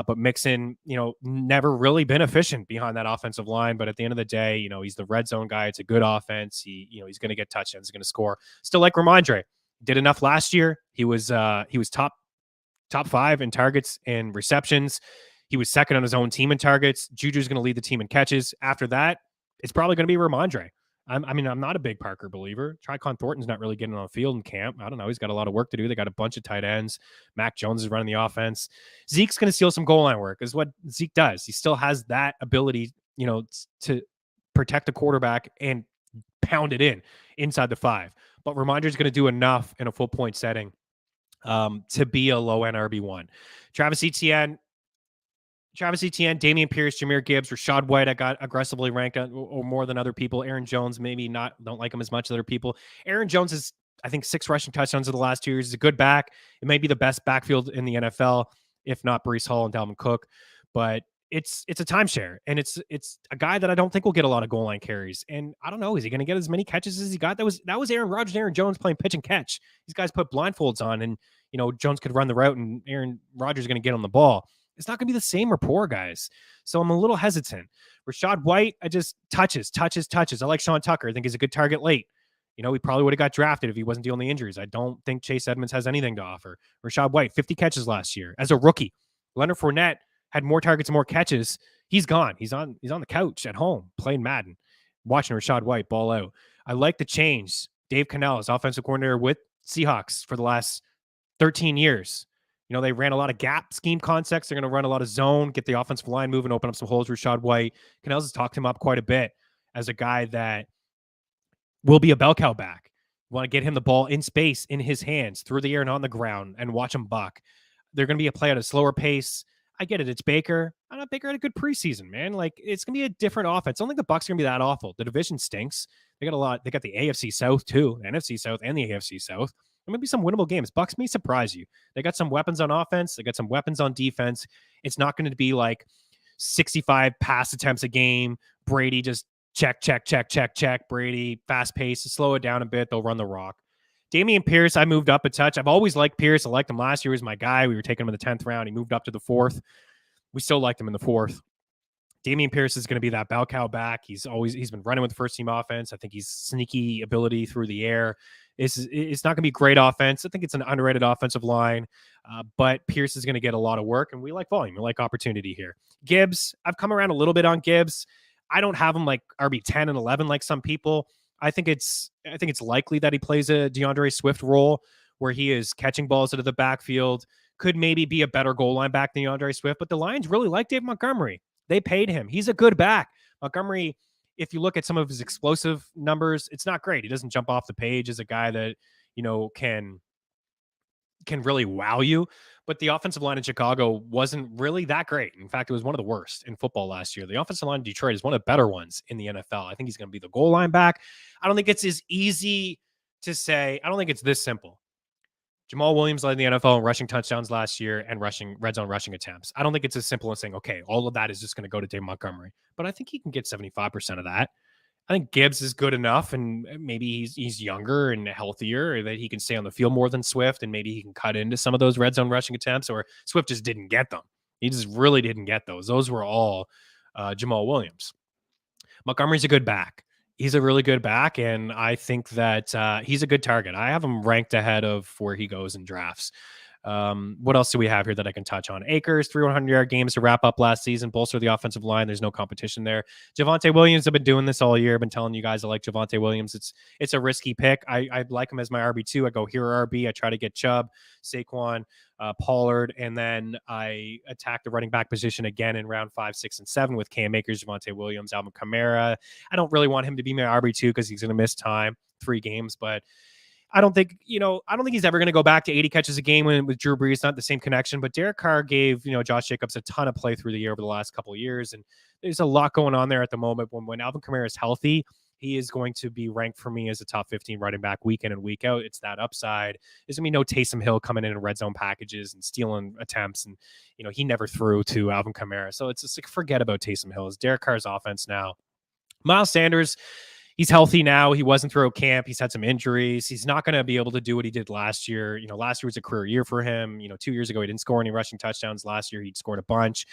But Mixon, never really been efficient behind that offensive line. But at the end of the day, he's the red zone guy. It's a good offense. He's going to get touchdowns. He's going to score. Still like Ramondre. Did enough last year. He was top 5 in targets and receptions. He was 2nd on his own team in targets. Juju's going to lead the team in catches. After that, it's probably going to be Ramondre. I'm not a big Parker believer. Tricon Thornton's not really getting on the field in camp. I don't know. He's got a lot of work to do. They got a bunch of tight ends. Mac Jones is running the offense. Zeke's going to steal some goal line work is what Zeke does. He still has that ability, to protect the quarterback and pound it inside the 5. But Ramondre's going to do enough in a full point setting to be a low end RB1. Travis Etienne, Dameon Pierce, Jahmyr Gibbs, Rachaad White, I got aggressively ranked or more than other people. Aaron Jones, maybe not, don't like him as much as other people. Aaron Jones is, I think, 6 rushing touchdowns in the last 2 years. He's a good back. It may be the best backfield in the NFL, if not Breece Hall and Dalvin Cook. But it's a timeshare, and it's a guy that I don't think will get a lot of goal line carries. And I don't know, is he going to get as many catches as he got? That was Aaron Rodgers and Aaron Jones playing pitch and catch. These guys put blindfolds on, and Jones could run the route, and Aaron Rodgers is going to get on the ball. It's not going to be the same rapport, guys. So I'm a little hesitant. Rachaad White, I just touches. I like Sean Tucker. I think he's a good target late. He probably would have got drafted if he wasn't dealing the injuries. I don't think Chase Edmonds has anything to offer. Rachaad White, 50 catches last year as a rookie. Leonard Fournette had more targets and more catches. He's gone. He's on the couch at home playing Madden, watching Rachaad White ball out. I like the change. Dave Canales, offensive coordinator with Seahawks for the last 13 years. They ran a lot of gap scheme concepts. They're going to run a lot of zone, get the offensive line moving, open up some holes. Rachaad White, Canales has talked him up quite a bit as a guy that will be a bell cow back. You want to get him the ball in space, in his hands, through the air and on the ground, and watch him buck. They're going to be a play at a slower pace. I get it. It's Baker. I know Baker had a good preseason, man. Like, it's going to be a different offense. I don't think the Bucs are going to be that awful. The division stinks. They got a lot. They got the AFC South too, the NFC South and the AFC South. There may be some winnable games. Bucs may surprise you. They got some weapons on offense. They got some weapons on defense. It's not going to be like 65 pass attempts a game. Brady just check. Brady, fast pace, slow it down a bit. They'll run the rock. Dameon Pierce, I moved up a touch. I've always liked Pierce. I liked him last year. He was my guy. We were taking him in the 10th round. He moved up to the 4th. We still liked him in the 4th. Dameon Pierce is going to be that bell cow back. He's been running with the first team offense. I think he's sneaky ability through the air. It's not going to be great offense. I think it's an underrated offensive line, but Pierce is going to get a lot of work, and we like volume. We like opportunity here. Gibbs, I've come around a little bit on Gibbs. I don't have him like RB 10 and 11 like some people. I think it's likely that he plays a DeAndre Swift role where he is catching balls out of the backfield. Could maybe be a better goal line back than DeAndre Swift, but the Lions really like Dave Montgomery. They paid him. He's a good back. Montgomery, if you look at some of his explosive numbers, it's not great. He doesn't jump off the page as a guy that, can really wow you. But the offensive line in Chicago wasn't really that great. In fact, it was one of the worst in football last year. The offensive line in Detroit is one of the better ones in the NFL. I think he's going to be the goal line back. I don't think it's as easy to say. I don't think it's this simple. Jamal Williams led the NFL in rushing touchdowns last year and rushing red zone rushing attempts. I don't think it's as simple as saying, okay, all of that is just going to go to Dave Montgomery. But I think he can get 75% of that. I think Gibbs is good enough, and maybe he's younger and healthier, that he can stay on the field more than Swift, and maybe he can cut into some of those red zone rushing attempts, or Swift just didn't get them. He just really didn't get those. Those were all Jamal Williams. Montgomery's a good back. He's a really good back, and I think that he's a good target. I have him ranked ahead of where he goes in drafts. What else do we have here that I can touch on? Akers, 3 100-yard games to wrap up last season, bolster the offensive line. There's no competition there. Javonte Williams, I've been doing this all year. I've been telling you guys I like Javonte Williams. It's a risky pick. I like him as my RB2. I go hero RB. I try to get Chubb, Saquon, Pollard, and then I attack the running back position again in round 5, 6, and 7 with Cam Akers, Javonte Williams, Alvin Kamara. I don't really want him to be my RB2 because he's going to miss time, 3 games, but I don't think he's ever going to go back to 80 catches a game with Drew Brees. Not the same connection, but Derek Carr gave, Josh Jacobs a ton of play through the year over the last couple of years. And there's a lot going on there at the moment. When Alvin Kamara is healthy, he is going to be ranked for me as a top 15 running back week in and week out. It's that upside. There's going to be no Taysom Hill coming in red zone packages and stealing attempts. And, he never threw to Alvin Kamara. So it's just like, forget about Taysom Hill. It's Derek Carr's offense now. Miles Sanders, he's healthy now. He wasn't throughout camp. He's had some injuries. He's not going to be able to do what he did last year. Last year was a career year for him. 2 years ago, he didn't score any rushing touchdowns. Last year, he'd scored a bunch.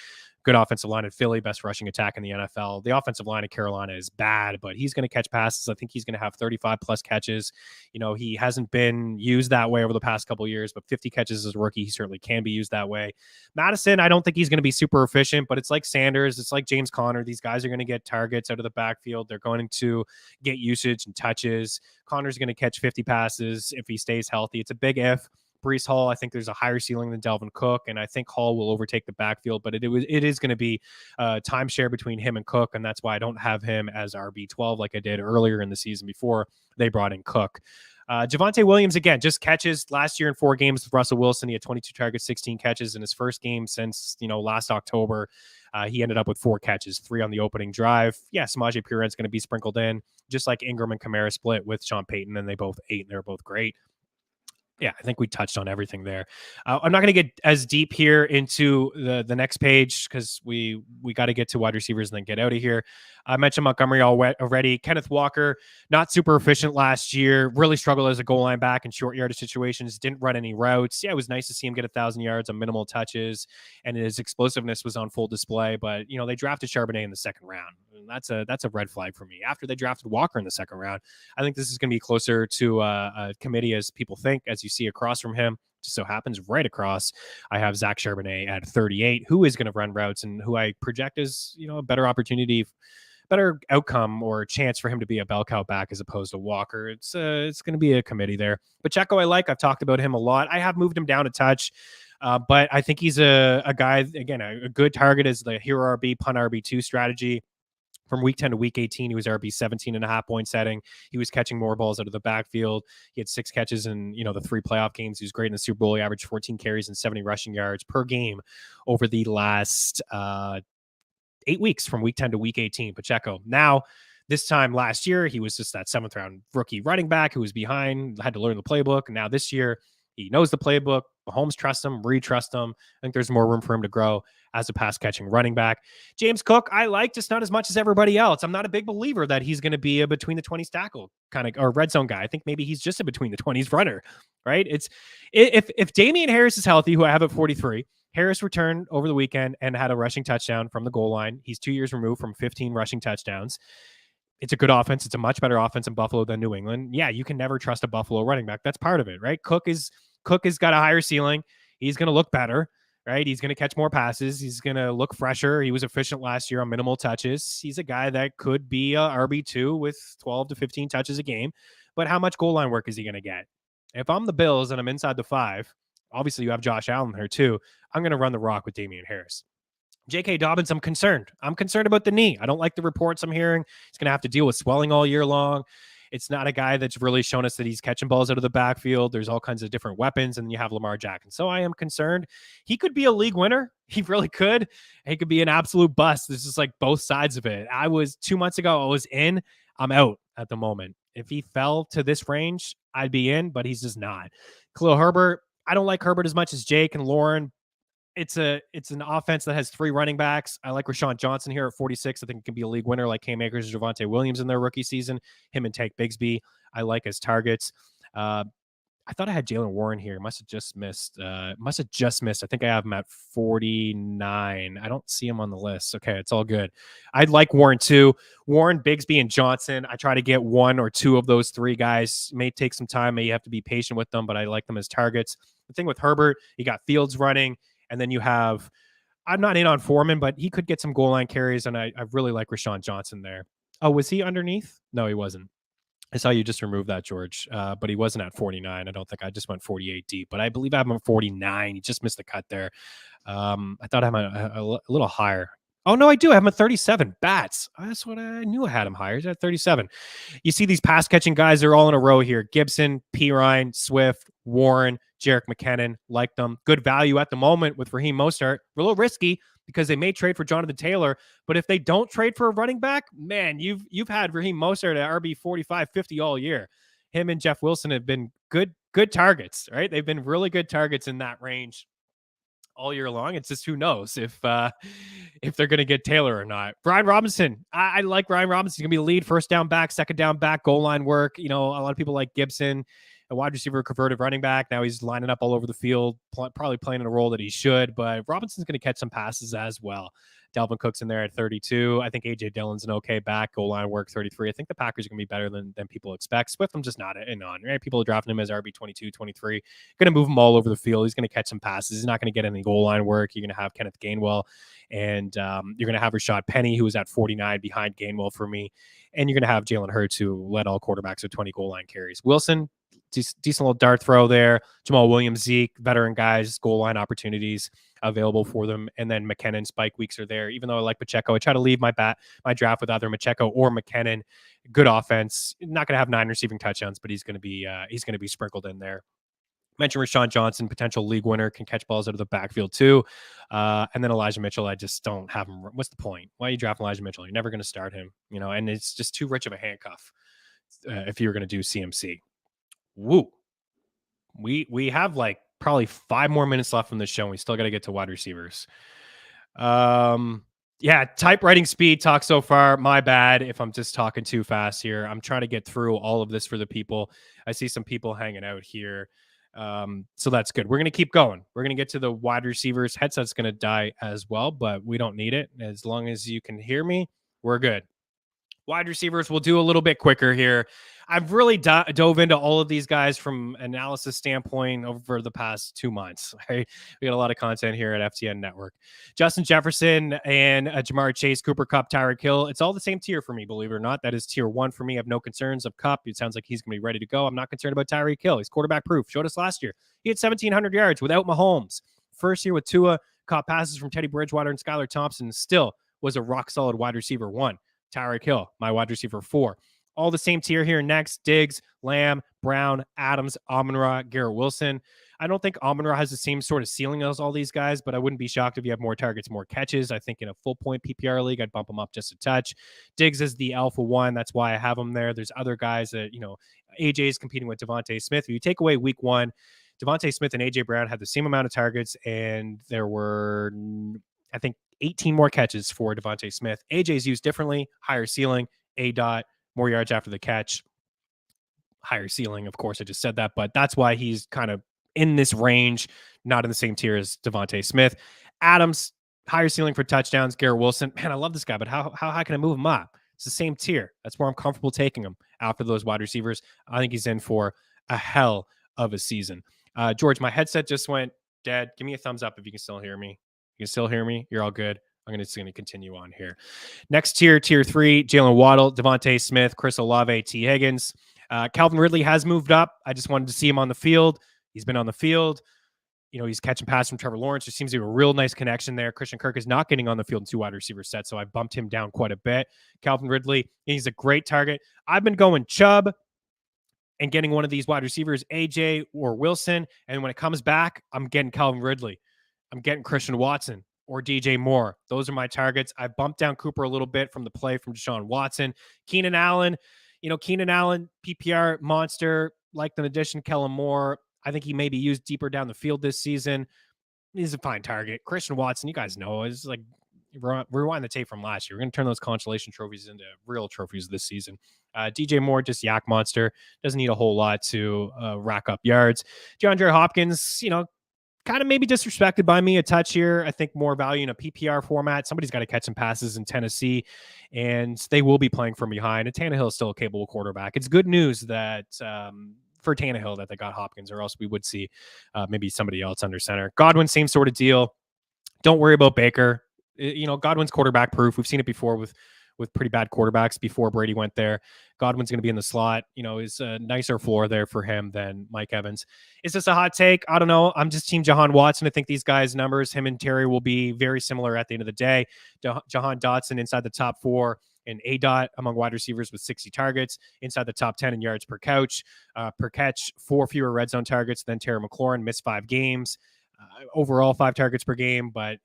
Good offensive line in Philly, best rushing attack in the NFL. The offensive line of Carolina is bad, but he's going to catch passes. I think he's going to have 35 plus catches. He hasn't been used that way over the past couple of years, but 50 catches as a rookie, he certainly can be used that way. Madison, I don't think he's going to be super efficient, but it's like Sanders. It's like James Conner. These guys are going to get targets out of the backfield. They're going to get usage and touches. Conner's going to catch 50 passes if he stays healthy. It's a big if. Breece Hall, I think there's a higher ceiling than Dalvin Cook, and I think Hall will overtake the backfield, but it is going to be a timeshare between him and Cook, and that's why I don't have him as RB12 like I did earlier in the season before they brought in Cook. Javonte Williams, again, just catches last year in 4 games with Russell Wilson. He had 22 targets, 16 catches in his first game since, last October. He ended up with 4 catches, 3 on the opening drive. Yeah, Samaje Perine going to be sprinkled in, just like Ingram and Kamara split with Sean Payton, and they both ate, and they're both great. Yeah, I think we touched on everything there. I'm not going to get as deep here into the next page because we got to get to wide receivers and then get out of here. I mentioned Montgomery already. Kenneth Walker, not super efficient last year. Really struggled as a goal line back in short yardage situations. Didn't run any routes. Yeah, it was nice to see him get 1,000 yards on minimal touches, and his explosiveness was on full display. But they drafted Charbonnet in the second round. And that's a red flag for me. After they drafted Walker in the second round, I think this is going to be closer to a committee as people think. As you see across from him, just so happens right across, I have Zach Charbonnet at 38, who is going to run routes and who I project is a better opportunity, better outcome or chance for him to be a bell cow back as opposed to Walker. It's going to be a committee there. Pacheco, I've talked about him a lot. I have moved him down a touch, but I think he's a guy, again, a good target as the hero RB, punt RB2 strategy. From week 10 to week 18, he was RB 17.5 point setting. He was catching more balls out of the backfield. He had 6 catches in, the 3 playoff games. He was great in the Super Bowl. He averaged 14 carries and 70 rushing yards per game over the last 8 weeks from week 10 to week 18. Pacheco. Now, this time last year, he was just that 7th round rookie running back who was behind, had to learn the playbook. And now this year, he knows the playbook. Mahomes trusts him, retrust him. I think there's more room for him to grow as a pass catching running back. James Cook, I like, just not as much as everybody else. I'm not a big believer that he's going to be a between the 20s tackle kind of or red zone guy. I think maybe he's just a between the 20s runner, right? It's if Damian Harris is healthy, who I have at 43, Harris returned over the weekend and had a rushing touchdown from the goal line. He's 2 years removed from 15 rushing touchdowns. It's a good offense. It's a much better offense in Buffalo than New England. Yeah, you can never trust a Buffalo running back. That's part of it, right? Cook has got a higher ceiling. He's going to look better, right? He's going to catch more passes. He's going to look fresher. He was efficient last year on minimal touches. He's a guy that could be a RB2 with 12 to 15 touches a game. But how much goal line work is he going to get? If I'm the Bills and I'm inside the 5, obviously you have Josh Allen there too. I'm going to run the rock with Damian Harris. J.K. Dobbins, I'm concerned. I'm concerned about the knee. I don't like the reports I'm hearing. He's going to have to deal with swelling all year long. It's not a guy that's really shown us that he's catching balls out of the backfield. There's all kinds of different weapons, and then you have Lamar Jackson. So I am concerned. He could be a league winner. He really could. He could be an absolute bust. There's just like both sides of it. 2 months ago, I was in. I'm out at the moment. If he fell to this range, I'd be in, but he's just not. Khalil Herbert, I don't like Herbert as much as Jake and Lauren. It's an offense that has 3 running backs. I like Rashawn Johnson here at 46. I think it can be a league winner like Cam Akers or Javonte Williams in their rookie season. Him and Tank Bigsby, I like as targets. I thought I had Jalen Warren here. Must have just missed. I think I have him at 49. I don't see him on the list. Okay, it's all good. I'd like Warren too. Warren, Bigsby, and Johnson. I try to get 1 or 2 of those 3 guys. May take some time. May have to be patient with them, but I like them as targets. The thing with Herbert, you got Fields running, and then you have, I'm not in on Foreman, but he could get some goal line carries, and I really like Rashawn Johnson there. Oh, was he underneath? No, he wasn't. I saw you just remove that, George, but he wasn't at 49. I don't think. I just went 48 deep, but I believe I have him at 49. He just missed the cut there. I thought I had him a little higher. Oh, no, I do. I have him at 37. Bats. That's what I knew I had him higher. He's at 37. You see these pass-catching guys. They're all in a row here. Gibson, Pirine, Swift, Warren, Jerick McKinnon. Like them. Good value at the moment with Raheem Mostert. A little risky because they may trade for Jonathan Taylor. But if they don't trade for a running back, man, you've had Raheem Mostert at RB 45, 50 all year. Him and Jeff Wilson have been good targets, right? They've been really good targets in that range all year long. It's just who knows if they're going to get Taylor or not. Brian Robinson. I like Brian Robinson. He's going to be the lead, first down back, second down back, goal line work. You know, a lot of people like Gibson, a wide receiver, converted running back. Now he's lining up all over the field, probably playing in a role that he should, but Robinson's going to catch some passes as well. Dalvin Cook's in there at 32. I think A.J. Dillon's an okay back, goal line work 33. I think the Packers are going to be better than people expect. Swift, I'm just not in on, right? People are drafting him as RB 22, 23. Going to move him all over the field. He's going to catch some passes. He's not going to get any goal line work. You're going to have Kenneth Gainwell, and you're going to have Rashad Penny, who is at 49 behind Gainwell for me. And you're going to have Jalen Hurts, who led all quarterbacks with 20 goal line carries. Wilson, decent little dart throw there. Jamal Williams, Zeke, veteran guys, goal line opportunities available for them. And then McKinnon, Spike Weeks are there. Even though I like Pacheco, I try to leave my draft with either Pacheco or McKinnon. Good offense. Not going to have 9 receiving touchdowns, but he's going to be sprinkled in there. Mentioned Rashawn Johnson, potential league winner, can catch balls out of the backfield too. And then Elijah Mitchell, I just don't have him. What's the point? Why are you drafting Elijah Mitchell? You're never going to start him, and it's just too rich of a handcuff if you're going to do CMC. Woo. We have like probably 5 more minutes left from the show, and we still got to get to wide receivers. Yeah, typewriting speed talk so far. My bad if I'm just talking too fast here. I'm trying to get through all of this for the people. I see some people hanging out here. So that's good. We're going to keep going. We're going to get to the wide receivers. Headset's going to die as well, but we don't need it. As long as you can hear me, we're good. Wide receivers, we'll do a little bit quicker here. I've really dove into all of these guys from analysis standpoint over the past 2 months. Right? We got a lot of content here at FTN Network. Justin Jefferson and Jamar Chase, Cooper Kupp, Tyreek Hill. It's all the same tier for me, believe it or not. That is tier 1 for me. I have no concerns of Kupp. It sounds like he's going to be ready to go. I'm not concerned about Tyreek Hill. He's quarterback proof. Showed us last year. He had 1,700 yards without Mahomes. First year with Tua, caught passes from Teddy Bridgewater and Skylar Thompson, still was a rock-solid wide receiver 1. Tyreek Hill, my wide receiver 4. All the same tier here next. Diggs, Lamb, Brown, Adams, Amon-Ra, Garrett Wilson. I don't think Amon-Ra has the same sort of ceiling as all these guys, but I wouldn't be shocked if you have more targets, more catches. I think in a full-point PPR league, I'd bump him up just a touch. Diggs is the alpha 1. That's why I have him there. There's other guys that, AJ is competing with Devontae Smith. If you take away week 1, Devontae Smith and AJ Brown had the same amount of targets, and there were, I think, 18 more catches for Devontae Smith. AJ's used differently, higher ceiling, more yards after the catch, higher ceiling. Of course, I just said that, but that's why he's kind of in this range, not in the same tier as Devontae Smith. Adams, higher ceiling for touchdowns. Garrett Wilson, man, I love this guy, but how high can I move him up? It's the same tier. That's where I'm comfortable taking him after those wide receivers. I think he's in for a hell of a season. George, my headset just went dead. Give me a thumbs up if you can still hear me. You can still hear me? You're all good. I'm just going to continue on here. Next tier 3, Jalen Waddle, Devontae Smith, Chris Olave, T. Higgins. Calvin Ridley has moved up. I just wanted to see him on the field. He's been on the field. He's catching passes from Trevor Lawrence. There seems to be a real nice connection there. Christian Kirk is not getting on the field in 2 wide receiver sets, so I bumped him down quite a bit. Calvin Ridley, he's a great target. I've been going Chubb and getting one of these wide receivers, AJ or Wilson. And when it comes back, I'm getting Calvin Ridley. I'm getting Christian Watson or DJ Moore. Those are my targets. I bumped down Cooper a little bit from the play from Deshaun Watson. Keenan Allen, PPR monster, like an addition, Kellen Moore. I think he may be used deeper down the field this season. He's a fine target. Christian Watson, you guys know, is like rewind the tape from last year. We're going to turn those consolation trophies into real trophies this season. DJ Moore, just yak monster. Doesn't need a whole lot to rack up yards. DeAndre Hopkins, kind of maybe disrespected by me a touch here. I think more value in a PPR format. Somebody's got to catch some passes in Tennessee, and they will be playing from behind. And Tannehill is still a capable quarterback. It's good news that for Tannehill that they got Hopkins, or else we would see maybe somebody else under center. Godwin, same sort of deal. Don't worry about Baker. Godwin's quarterback proof. We've seen it before with pretty bad quarterbacks before Brady went there. Godwin's going to be in the slot. Is a nicer floor there for him than Mike Evans. Is this a hot take? I don't know. I'm just team Jahan Watson. I think these guys' numbers, him and Terry, will be very similar at the end of the day. Jahan Dotson inside the top 4 and ADOT among wide receivers with 60 targets, inside the top 10 in yards per catch, 4 fewer red zone targets than Terry McLaurin, missed 5 games. Overall 5 targets per game, but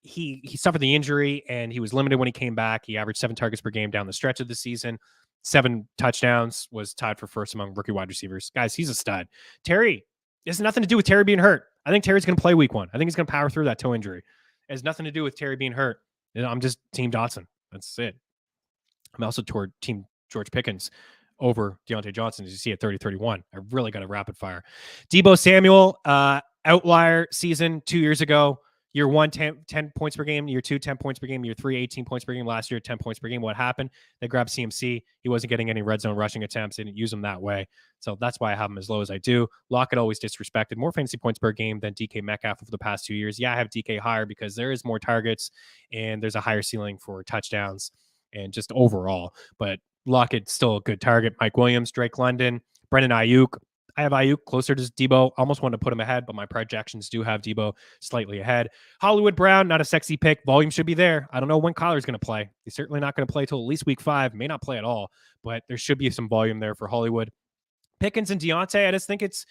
he suffered the injury and he was limited when he came back. He averaged 7 targets per game down the stretch of the season, 7 touchdowns, was tied for first among rookie wide receivers. Guys, he's a stud. Terry, it has nothing to do with Terry being hurt. I think Terry's going to play week 1. I think he's going to power through that toe injury. It has nothing to do with Terry being hurt. I'm just team Dotson. That's it. I'm also toward team George Pickens over Deontay Johnson, as you see at 30-31. I really got a rapid fire. Deebo Samuel, outlier season 2 years ago. Year 1, 10 points per game. Year 2, 10 points per game. Year 3, 18 points per game. Last year, 10 points per game. What happened? They grabbed CMC. He wasn't getting any red zone rushing attempts. They didn't use him that way. So that's why I have him as low as I do. Lockett always disrespected. More fantasy points per game than DK Metcalf over the past 2 years. Yeah, I have DK higher because there is more targets and there's a higher ceiling for touchdowns and just overall. But Lockett's still a good target. Mike Williams, Drake London, Brendan Ayuk. I have Ayuk closer to Debo. Almost wanted to put him ahead, but my projections do have Debo slightly ahead. Hollywood Brown, not a sexy pick. Volume should be there. I don't know when Kyler's going to play. He's certainly not going to play till at least week 5. May not play at all, but there should be some volume there for Hollywood. Pickens and Deontay, I just think it's,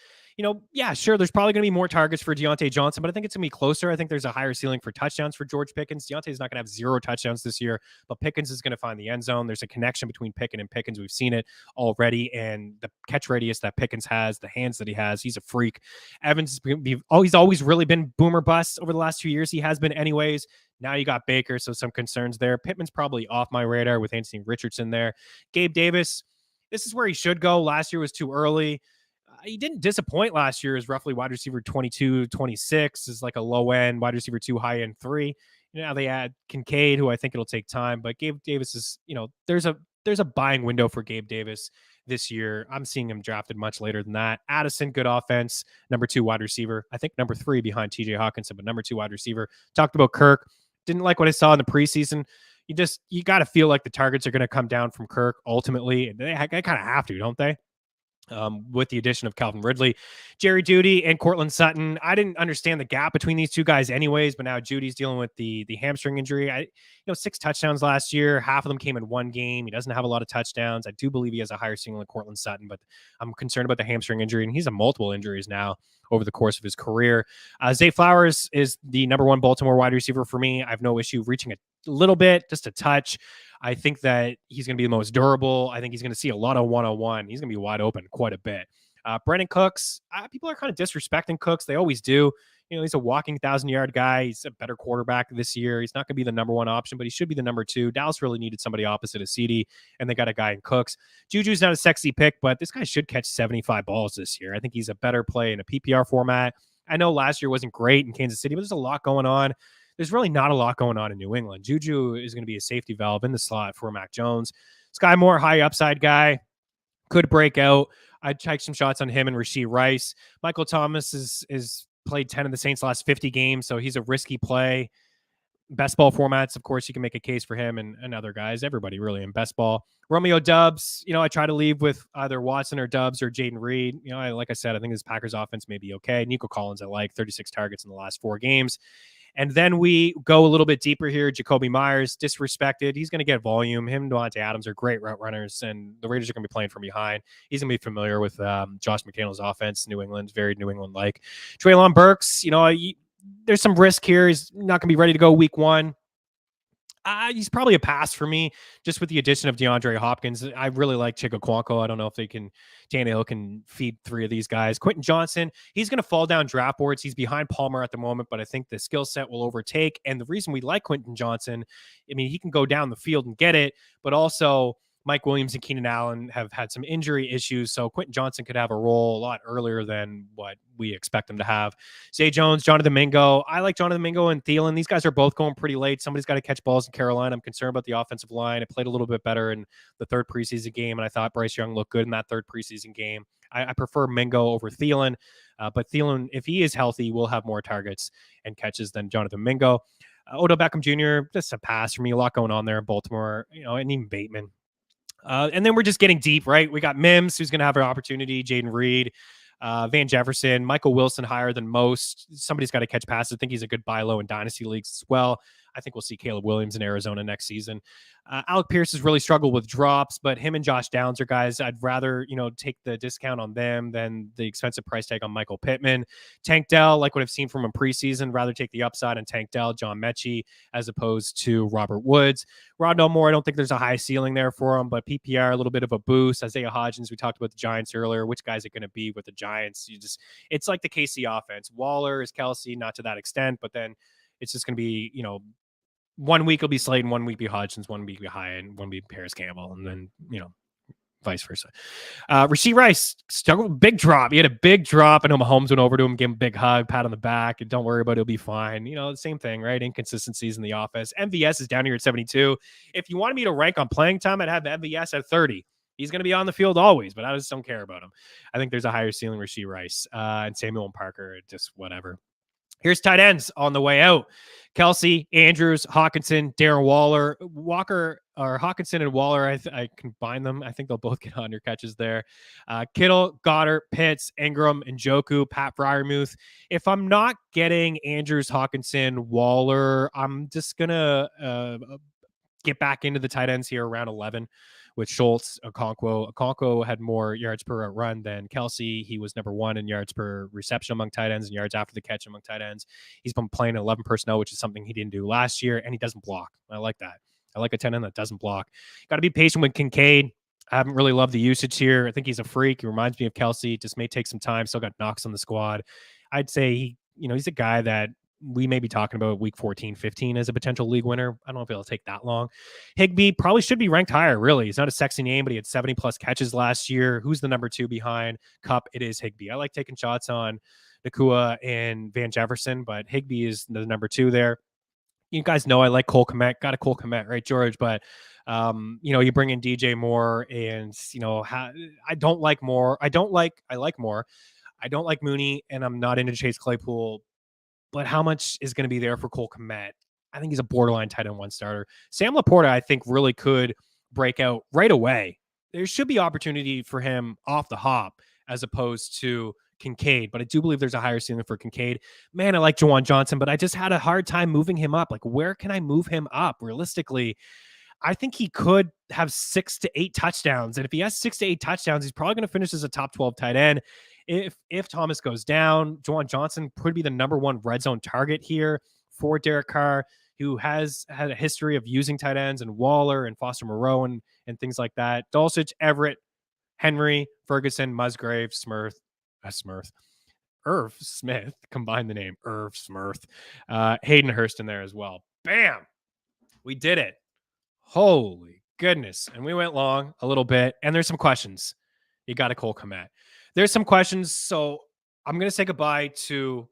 yeah, sure, there's probably going to be more targets for Deontay Johnson, but I think it's going to be closer. I think there's a higher ceiling for touchdowns for George Pickens. Deontay's not going to have 0 touchdowns this year, but Pickens is going to find the end zone. There's a connection between Pickens and Pickens. We've seen it already, and the catch radius that Pickens has, the hands that he has, he's a freak. Evans, he's always really been boomer bust over the last 2 years. He has been anyways. Now you got Baker, so some concerns there. Pittman's probably off my radar with Anthony Richardson there. Gabe Davis, this is where he should go. Last year was too early. He didn't disappoint last year as roughly wide receiver 22, 26 is like a low end, wide receiver 2, high end 3. Now they add Kincaid, who I think it'll take time, but Gabe Davis is, there's a buying window for Gabe Davis this year. I'm seeing him drafted much later than that. Addison, good offense, number 2 wide receiver. I think number 3 behind TJ Hawkinson, but number 2 wide receiver. Talked about Kirk. Didn't like what I saw in the preseason. You got to feel like the targets are going to come down from Kirk ultimately. They kind of have to, don't they? With the addition of Calvin Ridley, Jerry Jeudy, and Cortland Sutton. I didn't understand the gap between these 2 guys anyways, but now Judy's dealing with the hamstring injury. 6 touchdowns last year. Half of them came in 1 game. He doesn't have a lot of touchdowns. I do believe he has a higher ceiling than Cortland Sutton, but I'm concerned about the hamstring injury, and he's had multiple injuries now over the course of his career. Zay Flowers is the number 1 Baltimore wide receiver for me. I have no issue reaching a little bit, just a touch. I think that he's going to be the most durable. I think he's going to see a lot of one-on-one. He's going to be wide open quite a bit. Brandon Cooks, people are kind of disrespecting Cooks. They always do. He's a walking 1,000-yard guy. He's a better quarterback this year. He's not going to be the number 1 option, but he should be the number 2. Dallas really needed somebody opposite of CD, and they got a guy in Cooks. Juju's not a sexy pick, but this guy should catch 75 balls this year. I think he's a better play in a PPR format. I know last year wasn't great in Kansas City, but there's a lot going on. There's really not a lot going on in New England. Juju is going to be a safety valve in the slot for Mac Jones. Sky Moore, high upside guy, could break out. I'd take some shots on him and Rashee Rice. Michael Thomas is played 10 of the Saints' last 50 games, so he's a risky play. best ball formats, of course, you can make a case for him and other guys, everybody really in best ball. Romeo Dubs, I try to leave with either Watson or Dubs or Jaden Reed. Like I said, I think this Packers offense may be okay. Nico Collins, I like 36 targets in the last 4 games. And then we go a little bit deeper here. Jacoby Myers, disrespected. He's going to get volume. Him and Devontae Adams are great route runners, and the Raiders are going to be playing from behind. He's going to be familiar with Josh McDaniels' offense, New England, very New England-like. Treylon Burks, there's some risk here. He's not going to be ready to go week 1. He's probably a pass for me, just with the addition of DeAndre Hopkins. I really like Chico Quanco. I don't know if Tannehill can feed 3 of these guys. Quentin Johnson, he's going to fall down draft boards. He's behind Palmer at the moment, but I think the skill set will overtake. And the reason we like Quentin Johnson, he can go down the field and get it, but also Mike Williams and Keenan Allen have had some injury issues, so Quentin Johnson could have a role a lot earlier than what we expect him to have. Zay Jones, Jonathan Mingo. I like Jonathan Mingo and Thielen. These guys are both going pretty late. Somebody's got to catch balls in Carolina. I'm concerned about the offensive line. It played a little bit better in the 3rd preseason game, and I thought Bryce Young looked good in that 3rd preseason game. I prefer Mingo over Thielen, but Thielen, if he is healthy, will have more targets and catches than Jonathan Mingo. Odell Beckham Jr., just a pass for me. A lot going on there in Baltimore, and even Bateman. And then we're just getting deep, right? We got Mims, who's going to have an opportunity, Jaden Reed, Van Jefferson, Michael Wilson higher than most. Somebody's got to catch passes. I think he's a good buy low in dynasty leagues as well. I think we'll see Caleb Williams in Arizona next season. Alec Pierce has really struggled with drops, but him and Josh Downs are guys I'd rather, take the discount on them than the expensive price tag on Michael Pittman. Tank Dell, like what I've seen from him preseason, rather take the upside on Tank Dell, John Mechie, as opposed to Robert Woods. Rondell Moore, I don't think there's a high ceiling there for him, but PPR, a little bit of a boost. Isaiah Hodgins, we talked about the Giants earlier. Which guys are going to be with the Giants? It's like the KC offense. Waller is Kelsey, not to that extent, but then it's just going to be, 1 week will be Slayton, 1 week be Hodgins, 1 week be Hyatt, 1 week Paris Campbell, and then, vice versa. Rashee Rice, struggled, big drop. He had a big drop. I know Mahomes went over to him, gave him a big hug, pat on the back, and don't worry about it, he'll be fine. The same thing, right? Inconsistencies in the offense. MVS is down here at 72. If you wanted me to rank on playing time, I'd have MVS at 30. He's going to be on the field always, but I just don't care about him. I think there's a higher ceiling Rashee Rice and Samuel and Parker, just whatever. Here's tight ends on the way out. Kelsey, Andrews, Hawkinson, Darren Waller, Walker, or Hawkinson and Waller. I combine them. I think they'll both get 100 catches there. Kittle, Goddard, Pitts, Ingram, and Njoku, Pat Freiermuth. If I'm not getting Andrews, Hawkinson, Waller, I'm just going to get back into the tight ends here around 11 with Schultz, Okonkwo. Okonkwo had more yards per run than Kelsey. He was number 1 in yards per reception among tight ends and yards after the catch among tight ends. He's been playing 11 personnel, which is something he didn't do last year, and he doesn't block. I like that. I like a tight end that doesn't block. Got to be patient with Kincaid. I haven't really loved the usage here. I think he's a freak. He reminds me of Kelsey. Just may take some time. Still got Knox on the squad. I'd say he's a guy that we may be talking about week 14, 15 as a potential league winner. I don't know if it'll take that long. Higbee probably should be ranked higher, really. He's not a sexy name, but he had 70-plus catches last year. Who's the number 2 behind Kupp? It is Higbee. I like taking shots on Nakua and Van Jefferson, but Higbee is the number 2 there. You guys know I like Cole Kmet. Got a Cole Kmet, right, George? But, you bring in DJ Moore and, I don't like Moore. I like Moore. I don't like Mooney, and I'm not into Chase Claypool. But how much is going to be there for Cole Kmet? I think he's a borderline tight end 1 starter. Sam Laporta, I think, really could break out right away. There should be opportunity for him off the hop as opposed to Kincaid, but I do believe there's a higher ceiling for Kincaid. Man, I like Juwan Johnson, but I just had a hard time moving him up. Like, where can I move him up? Realistically, I think he could have 6 to 8 touchdowns. And if he has 6 to 8 touchdowns, he's probably going to finish as a top 12 tight end. If Thomas goes down, Juwan Johnson could be the number 1 red zone target here for Derek Carr, who has had a history of using tight ends and Waller and Foster Moreau and things like that. Dulcich, Everett, Henry, Ferguson, Musgrave, Irv Smith, combine the name, Irv Smith, Hayden Hurst in there as well. Bam! We did it. Holy goodness. And we went long a little bit, and there's some questions. You got a Cole Kmet. There's some questions, so I'm going to say goodbye to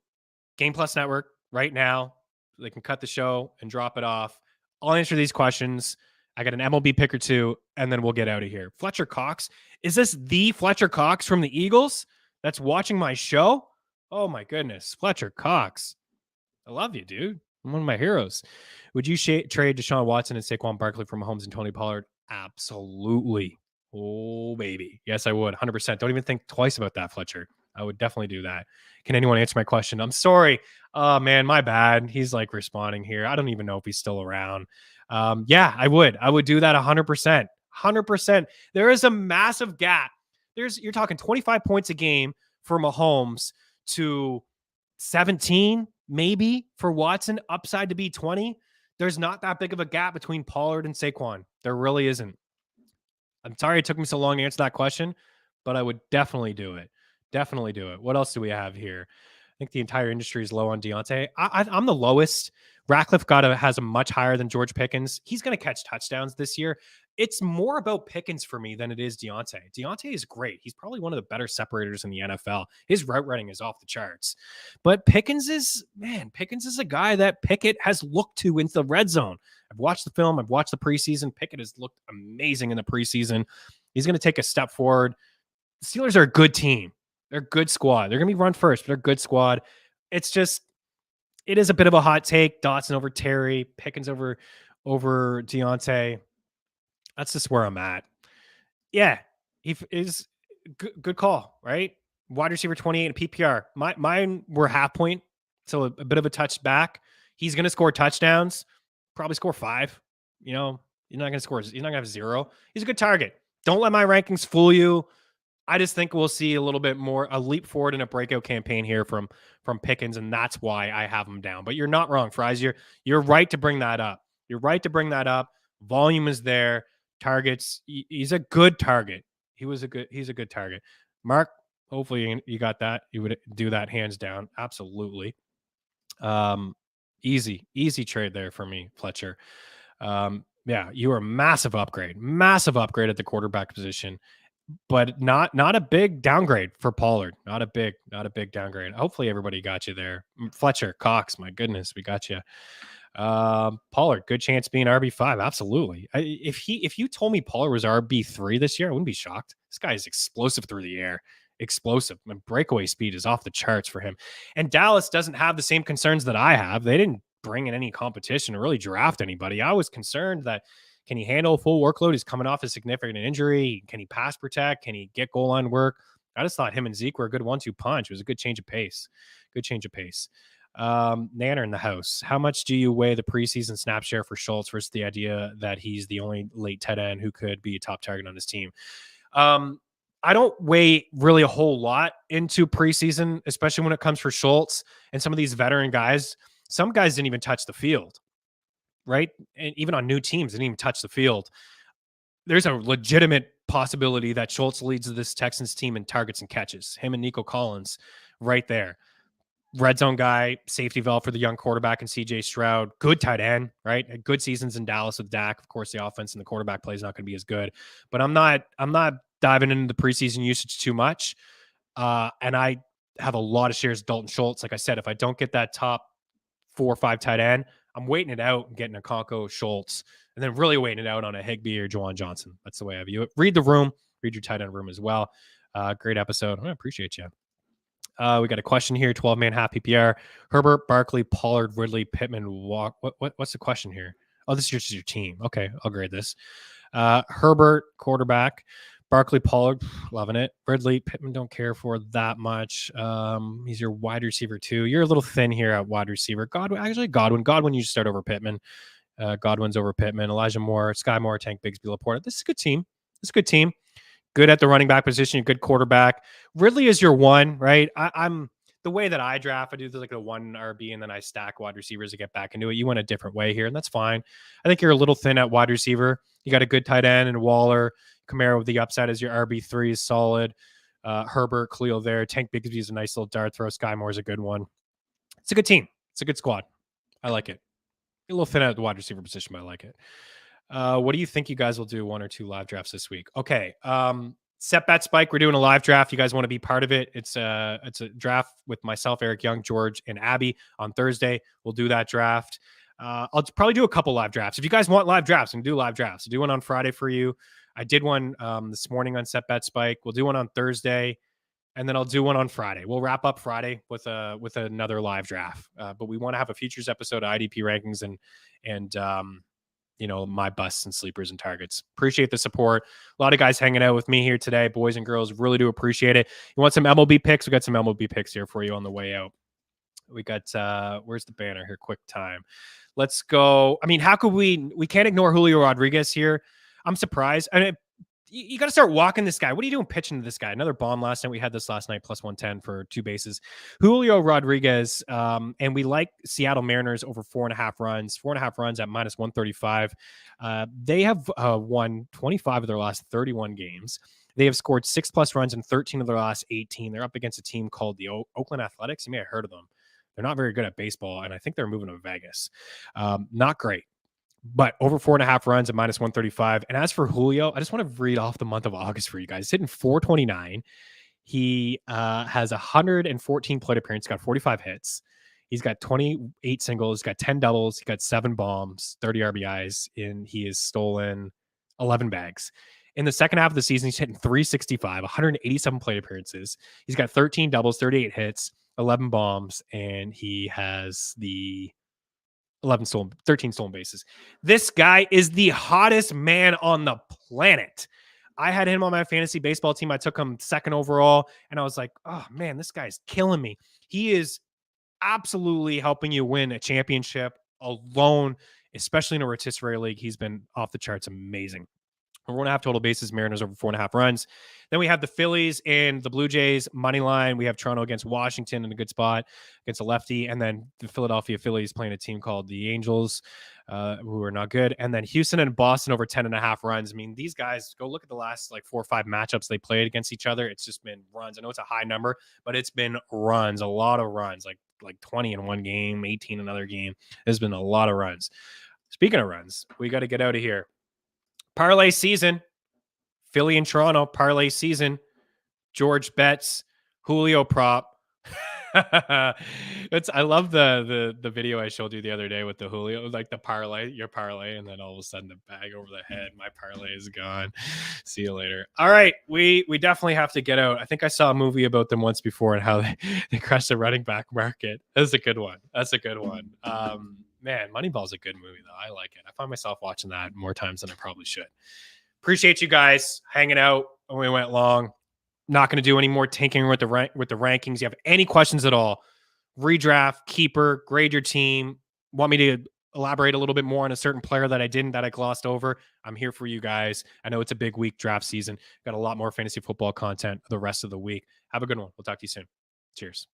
Game Plus Network right now. They can cut the show and drop it off. I'll answer these questions. I got an MLB pick or 2, and then we'll get out of here. Fletcher Cox. Is this the Fletcher Cox from the Eagles that's watching my show? Oh, my goodness. Fletcher Cox. I love you, dude. One of my heroes. Would you trade Deshaun Watson and Saquon Barkley for Mahomes and Tony Pollard? Absolutely. Oh, baby. Yes, I would. 100%. Don't even think twice about that, Fletcher. I would definitely do that. Can anyone answer my question? I'm sorry. Oh, man, my bad. He's like responding here. I don't even know if he's still around. Yeah, I would. I would do that 100%. 100%. There is a massive gap. You're talking 25 points a game for Mahomes to 17 maybe for Watson, upside to be 20. There's not that big of a gap between Pollard and Saquon. There really isn't. I'm sorry it took me so long to answer that question, but I would definitely do it. Definitely do it. What else do we have here? I think the entire industry is low on Deontay. I'm the lowest. Ratcliffe has a much higher than George Pickens. He's going to catch touchdowns this year. It's more about Pickens for me than it is Deontay. Deontay is great. He's probably one of the better separators in the NFL. His route running is off the charts. But Pickens is a guy that Pickett has looked to into the red zone. I've watched the film. I've watched the preseason. Pickett has looked amazing in the preseason. He's going to take a step forward. The Steelers are a good team. They're a good squad. They're going to be run first, but they're a good squad. It is a bit of a hot take. Dotson over Terry, Pickens over Deontay. That's just where I'm at. Yeah, he is good call, right? Wide receiver 28 in PPR. Mine were half point, so a bit of a touch back. He's going to score touchdowns, probably score 5. You're not going to score. He's not going to have 0. He's a good target. Don't let my rankings fool you. I just think we'll see a little bit more, a leap forward in a breakout campaign here from Pickens, and that's why I have him down. But you're not wrong, Fries. You're right to bring that up. You're right to bring that up. Volume is there. Targets. He's a good target. He's a good target. Mark, hopefully you got that. You would do that hands down. Absolutely. Easy trade there for me, Fletcher. Yeah, you are a massive upgrade at the quarterback position. But not a big downgrade for Pollard. Not a big downgrade. Hopefully everybody got you there. Fletcher, Cox, my goodness, we got you. Pollard, good chance being RB5. Absolutely. If you told me Pollard was RB3 this year, I wouldn't be shocked. This guy is explosive through the air. Explosive. And breakaway speed is off the charts for him. And Dallas doesn't have the same concerns that I have. They didn't bring in any competition or really draft anybody. I was concerned that can he handle a full workload? He's coming off a significant injury. Can he pass protect? Can he get goal line work? I just thought him and Zeke were a good 1-2 punch. It was a good change of pace. Nanner in the house. How much do you weigh the preseason snap share for Schultz versus the idea that he's the only late tight end who could be a top target on his team? I don't weigh really a whole lot into preseason, especially when it comes for Schultz and some of these veteran guys. Some guys didn't even touch the field. Right? And even on new teams, didn't even touch the field. There's a legitimate possibility that Schultz leads this Texans team in targets and catches. Him and Nico Collins right there. Red zone guy, safety valve for the young quarterback and CJ Stroud. Good tight end, right? Good seasons in Dallas with Dak. Of course, the offense and the quarterback play is not going to be as good. But I'm not diving into the preseason usage too much. And I have a lot of shares of Dalton Schultz. Like I said, if I don't get that top 4 or 5 tight end, I'm waiting it out and getting a Conco Schultz, and then really waiting it out on a Higbee or Juwan Johnson. That's the way I view it. Read the room. Read your tight end room as well. Great episode. I appreciate you. We got a question here. 12-man half PPR. Herbert, Barkley, Pollard, Ridley, Pittman, Walk. What's the question here? Oh, this is just your team. Okay, I'll grade this. Herbert, quarterback. Barkley, Pollard, loving it. Ridley, Pittman, don't care for that much. He's your wide receiver too. You're a little thin here at wide receiver. Godwin, you just start over Pittman. Godwin's over Pittman. Elijah Moore, Sky Moore, Tank Bigsby, Laporta. This is a good team. Good at the running back position. Good quarterback. Ridley is your one, right? I'm the way that I draft. I do like a 1 RB and then I stack wide receivers to get back into it. You went a different way here, and that's fine. I think you're a little thin at wide receiver. You got a good tight end and Waller. Kamara with the upside as your RB3 is solid. Herbert, Khalil there. Tank Bigsby is a nice little dart throw. Sky Moore is a good one. It's a good team. It's a good squad. I like it. A little thin at the wide receiver position, but I like it. What do you think you guys will do 1 or 2 live drafts this week? Okay. Set Bet Spike. We're doing a live draft. You guys want to be part of it? It's a draft with myself, Eric Young, George, and Abby on Thursday. We'll do that draft. I'll probably do a couple live drafts. If you guys want live drafts, I can do live drafts. I'll do one on Friday for you. I did one this morning on Set Bet Spike. We'll do one on Thursday. and then I'll do one on Friday. We'll wrap up Friday with another live draft. But we want to have a futures episode of IDP rankings and my busts and sleepers and targets. Appreciate the support. A lot of guys hanging out with me here today, boys and girls. Really do appreciate it. You want some MLB picks? We got some MLB picks here for you on the way out. We got where's the banner here? Quick time. Let's go. I mean, how could we can't ignore Julio Rodriguez here. I'm surprised. I mean, you got to start walking this guy. What are you doing pitching to this guy? Another bomb last night. We had this last night, plus 110 for 2 bases. Julio Rodriguez, and we like Seattle Mariners over 4.5 runs. 4.5 runs at minus 135. They have won 25 of their last 31 games. They have scored 6+ runs in 13 of their last 18. They're up against a team called the Oakland Athletics. You may have heard of them. They're not very good at baseball, and I think they're moving to Vegas. Not great. But over 4.5 runs at minus 135. And as for Julio, I just want to read off the month of August for you guys. He's hitting 429. He has 114 plate appearances, got 45 hits. He's got 28 singles, got 10 doubles, he got 7 bombs, 30 RBIs, and he has stolen 11 bags. In the second half of the season, he's hitting 365, 187 plate appearances. He's got 13 doubles, 38 hits, 11 bombs, and he has the 13 stolen bases. This guy is the hottest man on the planet. I had him on my fantasy baseball team. I took him 2nd overall, and I was like, oh man, this guy's killing me. He is absolutely helping you win a championship alone, especially in a rotisserie league. He's been off the charts amazing. 1.5 total bases, Mariners over 4.5 runs. Then we have the Phillies and the Blue Jays money line. We have Toronto against Washington in a good spot against a lefty. And then the Philadelphia Phillies playing a team called the Angels, who are not good. And then Houston and Boston over 10.5 runs. I mean, these guys, go look at the last 4 or 5 matchups they played against each other. It's just been runs. I know it's a high number, but it's been runs, a lot of runs, like 20 in one game, 18 another game. There's been a lot of runs. Speaking of runs, we got to get out of here. Parlay season, Philly and Toronto, parlay season, George Betts, Julio prop. I love the video I showed you the other day with the Julio, like the parlay, your parlay, and then all of a sudden the bag over the head. My parlay is gone. See you later. All right, we definitely have to get out. I think I saw a movie about them once before and how they crushed the running back market. That's a good one. Man, Moneyball's a good movie though. I like it. I find myself watching that more times than I probably should. Appreciate you guys hanging out. We went long. Not going to do any more tinkering with the rankings. You have any questions at all? Redraft, keeper, grade your team. Want me to elaborate a little bit more on a certain player that I glossed over? I'm here for you guys. I know it's a big week, draft season. Got a lot more fantasy football content the rest of the week. Have a good one. We'll talk to you soon. Cheers.